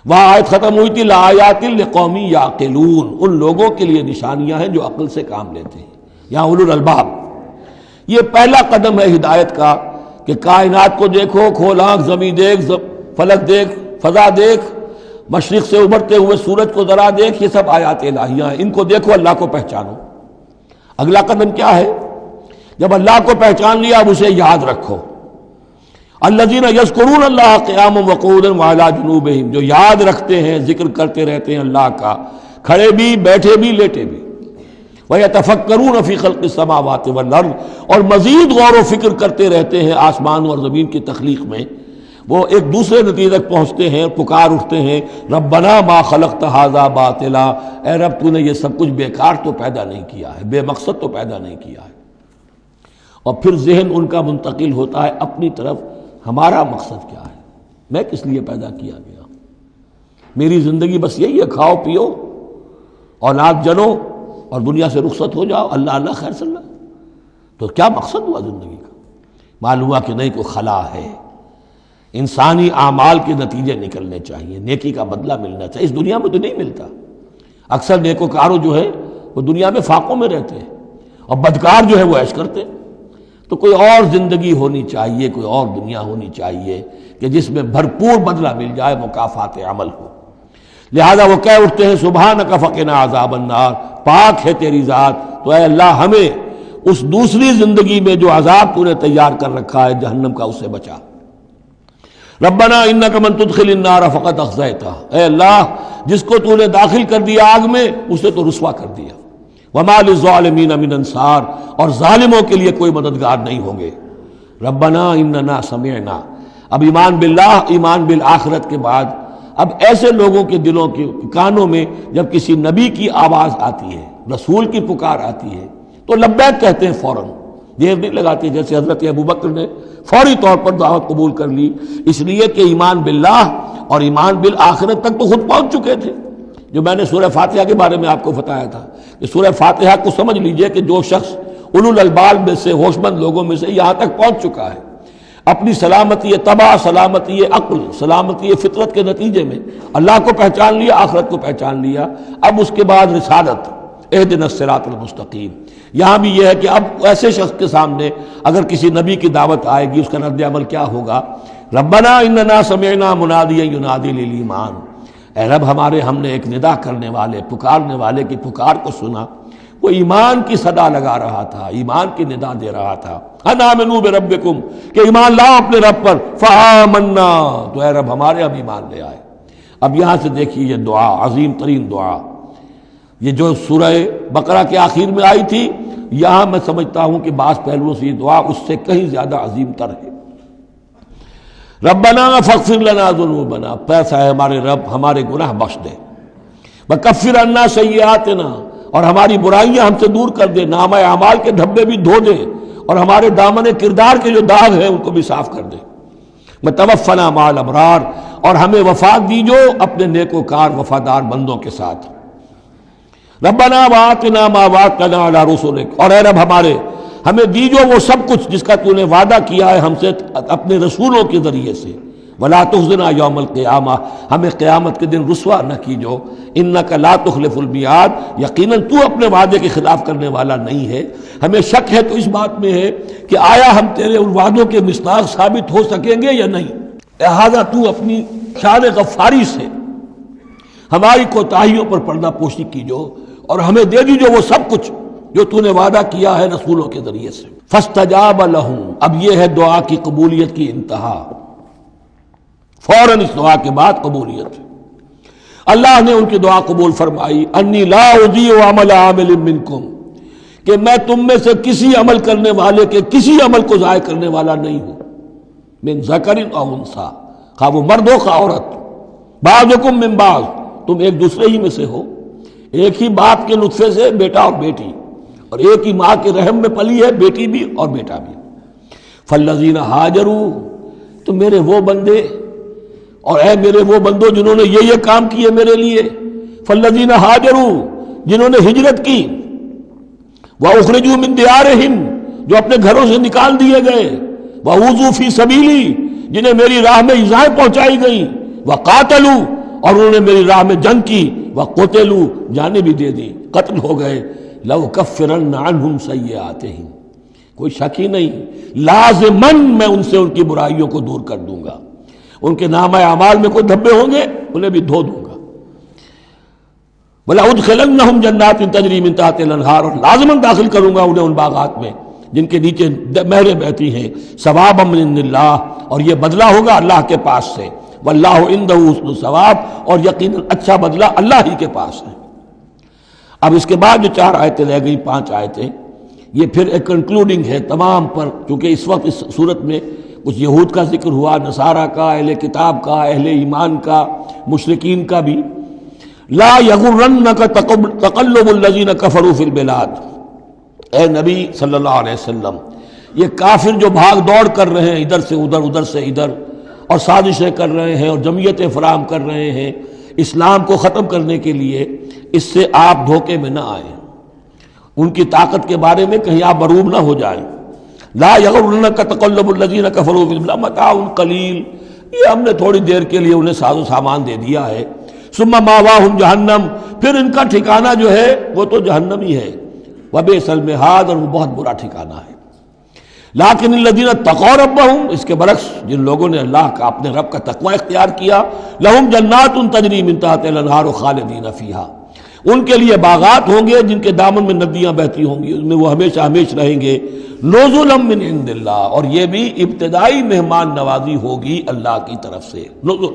وہاں آیت ختم ہوئی تھی لآیات لقوم یعقلون، ان لوگوں کے لیے نشانیاں ہیں جو عقل سے کام لیتے ہیں، یہاں اولو الالباب۔ یہ پہلا قدم ہے ہدایت کا کہ کائنات کو دیکھو، کھول آنکھ، زمین دیکھ، فلک دیکھ، فضا دیکھ، مشرق سے ابھرتے ہوئے سورج کو ذرا دیکھ، یہ سب آیات الہیہ ہیں، ان کو دیکھو، اللہ کو پہچانو۔ اگلا قدم کیا ہے؟ جب اللہ کو پہچان لیا اب اسے یاد رکھو۔ الذین یذکرون اللہ قیاما وقعودا وعلی جنوبہم، جو یاد رکھتے ہیں، ذکر کرتے رہتے ہیں اللہ کا، کھڑے بھی، بیٹھے بھی، لیٹے بھی۔ ویتفکرون فی خلق السماوات والارض، اور مزید غور و فکر کرتے رہتے ہیں آسمان اور زمین کی تخلیق میں۔ وہ ایک دوسرے نتیجے تک پہنچتے ہیں، پکار اٹھتے ہیں، ربنا ما خلقت ھذا باطلا، اے رب تو نے یہ سب کچھ بیکار تو پیدا نہیں کیا ہے، بے مقصد تو پیدا نہیں کیا ہے۔ اور پھر ذہن ان کا منتقل ہوتا ہے اپنی طرف، ہمارا مقصد کیا ہے، میں کس لیے پیدا کیا گیا، میری زندگی بس یہی ہے، کھاؤ پیو، اولاد جنو اور دنیا سے رخصت ہو جاؤ، اللہ اللہ خیر صلی اللہ۔ تو کیا مقصد ہوا زندگی کا؟ معلوم ہوا کہ نہیں، کوئی خلا ہے، انسانی اعمال کے نتیجے نکلنے چاہیے، نیکی کا بدلہ ملنا چاہیے۔ اس دنیا میں تو نہیں ملتا، اکثر نیکوکاروں جو ہے وہ دنیا میں فاقوں میں رہتے ہیں، اور بدکار جو ہے وہ عیش کرتے ہیں۔ تو کوئی اور زندگی ہونی چاہیے، کوئی اور دنیا ہونی چاہیے کہ جس میں بھرپور بدلہ مل جائے، مکافات عمل ہو۔ لہذا وہ کہہ اٹھتے ہیں سبحانک فقنا عذاب النار، پاک ہے تیری ذات، تو اے اللہ ہمیں اس دوسری زندگی میں جو عذاب تو نے تیار کر رکھا ہے جہنم کا، اس سے بچا۔ ربنا انک من تدخل النار فقد اخزیتہ، اے اللہ جس کو تو نے داخل کر دیا آگ میں اسے تو رسوا کر دیا۔ وما للظالمین من انصار، اور ظالموں کے لیے کوئی مددگار نہیں ہوں گے۔ ربنا اننا سمعنا، اب ایمان باللہ، ایمان بالآخرت کے بعد اب ایسے لوگوں کے دلوں کے کانوں میں جب کسی نبی کی آواز آتی ہے، رسول کی پکار آتی ہے، تو لبیک کہتے ہیں فوراً، دیر نہیں لگاتے، جیسے حضرت ابوبکر نے فوری طور پر دعوت قبول کر لی، اس لیے کہ ایمان باللہ اور ایمان بالآخرت تک تو خود پہنچ چکے تھے۔ جو میں نے سورہ فاتحہ کے بارے میں آپ کو بتایا تھا کہ سورہ فاتحہ کو سمجھ لیجئے کہ جو شخص اولو الالباب میں سے، ہوش مند لوگوں میں سے یہاں تک پہنچ چکا ہے، اپنی سلامتی طبع، سلامتی عقل، سلامتی فطرت کے نتیجے میں اللہ کو پہچان لیا، آخرت کو پہچان لیا، اب اس کے بعد رسالت، اہدنا الصراط المستقیم۔ یہاں بھی یہ ہے کہ اب ایسے شخص کے سامنے اگر کسی نبی کی دعوت آئے گی، اس کا رد عمل کیا ہوگا؟ ربنا اننا سمعنا منادیا ینادی للایمان، اے رب ہم نے ایک ندا کرنے والے، پکارنے والے کی پکار کو سنا، وہ ایمان کی صدا لگا رہا تھا، ایمان کی ندا دے رہا تھا، ان آمنوا بربکم، کہ ایمان لاؤ اپنے رب پر، فآمنا، تو اے رب ہمارے اب ایمان لے آئے۔ اب یہاں سے دیکھیے یہ دعا، عظیم ترین دعا، یہ جو سورہ بقرہ کے آخر میں آئی تھی، یہاں میں سمجھتا ہوں کہ بعض پہلوؤں سے یہ دعا اس سے کہیں زیادہ عظیم تر ہے۔ ربنا فاغفر لنا ذنوبنا، پیسا ہے ہمارے رب ہمارے گناہ بخش دے، وکفر عنا سیئاتنا، اور ہماری برائیاں ہم سے دور کر دے، نامہ اعمال کے دھبے بھی دھو دے، اور ہمارے دامن کردار کے جو داغ ہیں ان کو بھی صاف کر دے۔ وتوفنا مع الابرار، اور ہمیں وفات دیجو اپنے نیکوکار وفادار بندوں کے ساتھ۔ ربنا وآتنا ما وعدتنا علی رسلک، اور اے رب ہمیں دیجو وہ سب کچھ جس کا تو نے وعدہ کیا ہے ہم سے اپنے رسولوں کے ذریعے سے۔ ولا تخزنا یوم القیامہ، ہمیں قیامت کے دن رسوا نہ کیجو۔ انک لا تخلف المیعاد، یقیناً تو اپنے وعدے کے خلاف کرنے والا نہیں ہے۔ ہمیں شک ہے تو اس بات میں ہے کہ آیا ہم تیرے ان وعدوں کے مصداق ثابت ہو سکیں گے یا نہیں، لہذا تو اپنی شان غفاری سے ہماری کوتاہیوں پر پردہ پوشی کیجو، اور ہمیں دے دیجو وہ سب کچھ جو تو نے وعدہ کیا ہے رسولوں کے ذریعے سے۔ فاستجاب لہم، اب یہ ہے دعا کی قبولیت کی انتہا، فوراً اس دعا کے بعد قبولیت۔ اللہ نے ان کی دعا قبول فرمائی، انی لا اضیع عمل عامل منکم، کہ میں تم میں سے کسی عمل کرنے والے کے کسی عمل کو ضائع کرنے والا نہیں ہوں، من ذکر او انثی، خواہ وہ مرد ہو خواہ عورت، بعضکم من بعض، تم ایک دوسرے ہی میں سے ہو، ایک ہی باپ کے نطفے سے بیٹا اور بیٹی، اور ایک ہی ماں کے رحم میں پلی ہے بیٹی بھی اور بیٹا بھی۔ فالذین ہاجروا، تو میرے وہ بندے اور اے میرے وہ بندوں جنہوں نے یہ کام کیے میرے لیے، فالذین ہاجروا، جنہوں نے ہجرت کی، وَأُخْرِجُوا مِن دِيَارِهِمْ، جو اپنے گھروں سے نکال دیے گئے، وَأُوذُوا فِي سَبِيلِي، جنہیں میری راہ میں ایذائیں پہنچائی گئیں، وَقَاتَلُوا، اور انہوں نے میری راہ میں جنگ کی، وَقُتِلُوا، جانیں بھی دے دی، قتل ہو گئے، لَأُكَفِّرَنَّ عَنْهُمْ سَيِّئَاتِهِمْ، کوئی شک ہی نہیں، لازماً میں ان سے ان کی برائیوں کو دور کر دوں گا، ان کے نامہ اعمال میں کوئی دھبے ہوں گے انہیں بھی دھو دوں گا، وَلَأُدْخِلَنَّهُمْ جَنَّاتٍ تَجْرِي مِن تَحْتِهَا الْأَنْهَارُ، اور لازماً داخل کروں گا انہیں ان باغات میں جن کے نیچے نہریں بہتی ہیں، ثوابا من عند اللہ، اور یہ بدلہ ہوگا اللہ کے پاس سے، واللہ عنده حسن الثواب، اور یقیناً اچھا بدلہ اللہ ہی کے پاس ہے۔ اب اس کے بعد جو 4 آیتیں رہ گئی، 5 آیتیں، یہ پھر ایک کنکلوڈنگ ہے تمام پر، کیونکہ اس وقت اس صورت میں کچھ یہود کا ذکر ہوا، نصارہ کا، اہل کتاب کا، اہل ایمان کا، مشرکین کا بھی۔ لا یغرنک تقلب الذین کفروا فی البلاد، اے نبی صلی اللہ علیہ وسلم، یہ کافر جو بھاگ دوڑ کر رہے ہیں ادھر سے ادھر، ادھر سے ادھر، اور سازشیں کر رہے ہیں اور جمعیتیں فراہم کر رہے ہیں اسلام کو ختم کرنے کے لیے، اس سے آپ دھوکے میں نہ آئیں، ان کی طاقت کے بارے میں کہیں آپ مروب نہ ہو جائیں۔ لا یغرنک تقلب الذین کفروا فی البلاد متاع قلیل، یہ ہم نے تھوڑی دیر کے لیے انہیں ساز و سامان دے دیا ہے، ثم ماواہم جہنم، پھر ان کا ٹھکانہ جو ہے وہ تو جہنم ہی ہے، وبئس المہاد، اور وہ بہت برا ٹھکانہ ہے۔ لیکن الذین اتقوا ربہم، اس کے برعکس جن لوگوں نے اللہ کا اپنے رب کا تقوی اختیار کیا، لہم جنات تجری من تحتہا الانہار خالدین فیہا، ان کے لیے باغات ہوں گے جن کے دامن میں ندیاں بہتی ہوں گی، اس میں وہ ہمیشہ ہمیشہ رہیں گے، نزلا من عند اللہ، اور یہ بھی ابتدائی مہمان نوازی ہوگی اللہ کی طرف سے، نزل،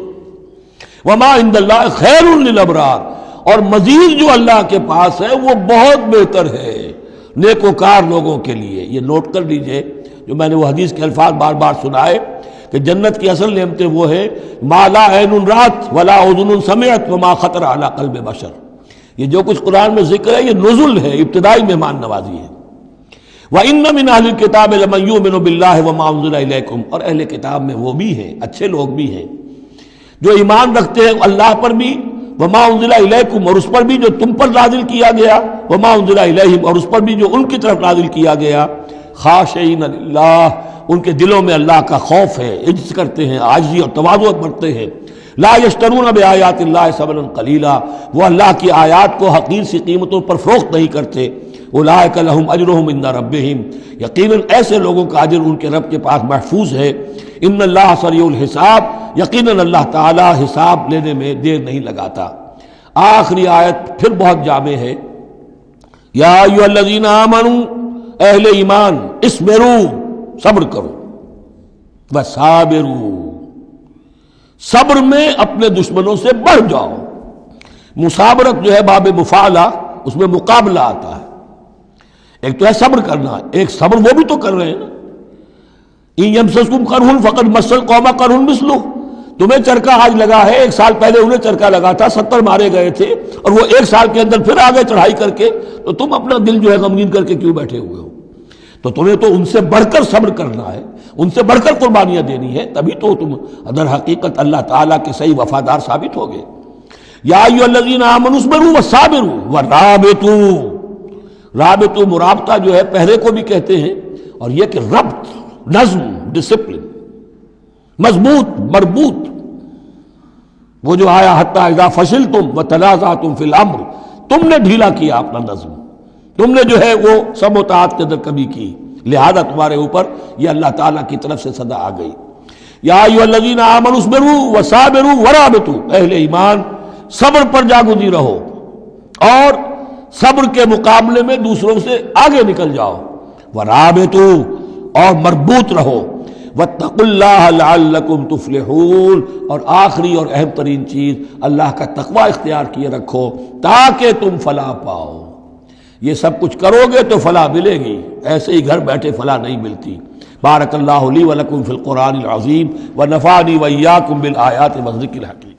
وما عند اللہ خیر للابرار، اور مزید جو اللہ کے پاس ہے وہ بہت بہتر ہے نیکوکار لوگوں کے لیے۔ یہ نوٹ کر لیجئے، جو میں نے وہ حدیث کے الفاظ بار بار سنائے کہ جنت کی اصل نعمتیں وہ ہے ما لا عین رات ولا اذن سمعت وما خطر علی قلب بشر، یہ جو کچھ قرآن میں ذکر ہے یہ نزل ہے، ابتدائی مہمان نوازی ہے۔ وَإِنَّ مِنْ أَهْلِ الْكِتَابِ لَمَنْ يُؤْمِنُ بِاللَّهِ وَمَا أُنزِلَ إِلَيْكُمْ، اور اہل کتاب میں وہ بھی ہیں، اچھے لوگ بھی ہیں جو ایمان رکھتے ہیں اللہ پر بھی، وَمَا أُنزِلَ إِلَيْكُمْ، اور اس پر بھی جو تم پر نازل کیا گیا، وَمَا أُنزِلَ إِلَيْهِمْ، اور اس پر بھی جو ان کی طرف نازل کیا گیا، خاشعین للہ، ان کے دلوں میں اللہ کا خوف ہے، عجز کرتے ہیں، عاجزی اور تواضع برتتے ہیں، لا یشترون بآیات اللہ ثمنا قلیلا، وہ اللہ کی آیات کو حقیر سی قیمتوں پر فروخت نہیں کرتے، اولئک لہم اجرہم عند ربہم، یقیناً ایسے لوگوں کا اجر ان کے رب کے پاس محفوظ ہے، ان اللہ سریع الحساب، یقیناً اللہ تعالی حساب لینے میں دیر نہیں لگاتا۔ آخری آیت پھر بہت جامع ہے، یا ایھا الذین آمنوا، اہل ایمان، اصبروا، صبر کرو، وصابروا، صبر میں اپنے دشمنوں سے بڑھ جاؤ۔ مصابرت جو ہے باب مفاعلہ، اس میں مقابلہ آتا ہے، ایک تو ہے صبر کرنا، ایک صبر وہ بھی تو کر رہے ہیں نا، ان یمسسکم قرح فقد مس القوم قرح مثلہ، تمہیں چرکا آج لگا ہے، 1 سال پہلے انہیں چرکا لگا تھا، 70 مارے گئے تھے، اور وہ 1 سال کے اندر پھر آگے چڑھائی کر کے، تو تم اپنا دل جو ہے غمگین کر کے کیوں بیٹھے ہوئے ہو؟ تو تمہیں تو ان سے بڑھ کر صبر کرنا ہے، ان سے بڑھ کر قربانیاں دینی ہے، تبھی تو تم در حقیقت اللہ تعالیٰ کے صحیح وفادار ثابت ہوگے۔ یا ایھا الذین آمنوا اصبروا وصابروا ورابطوا، رابطوا مرابطہ جو ہے پہرے کو بھی کہتے ہیں، اور یہ کہ ربط، نظم، ڈسپلن، مضبوط، مربوط، وہ جو آیا حتی اذا فشلتم وتنازعتم فی الامر، تم نے ڈھیلا کیا اپنا نظم، تم نے جو ہے وہ سب اطاعت کے اندر کمی کی، لہذا تمہارے اوپر یہ اللہ تعالیٰ کی طرف سے صدا آ گئی۔ یا ایھا الذین آمنوا اصبروا وصابروا ورابطوا، اہل ایمان صبر پر جاگزی رہو اور صبر کے مقابلے میں دوسروں سے آگے نکل جاؤ، ورابطوا اور مربوط رہو، واتقوا اللہ لعلکم تفلحون، اور آخری اور اہم ترین چیز اللہ کا تقوی اختیار کیے رکھو تاکہ تم فلاح پاؤ۔ یہ سب کچھ کرو گے تو فلاح ملے گی، ایسے ہی گھر بیٹھے فلاح نہیں ملتی۔ بارک اللہ لی ولکم فی القرآن العظیم ونفعنی وإیاکم بالآیات والذکر الحکیم۔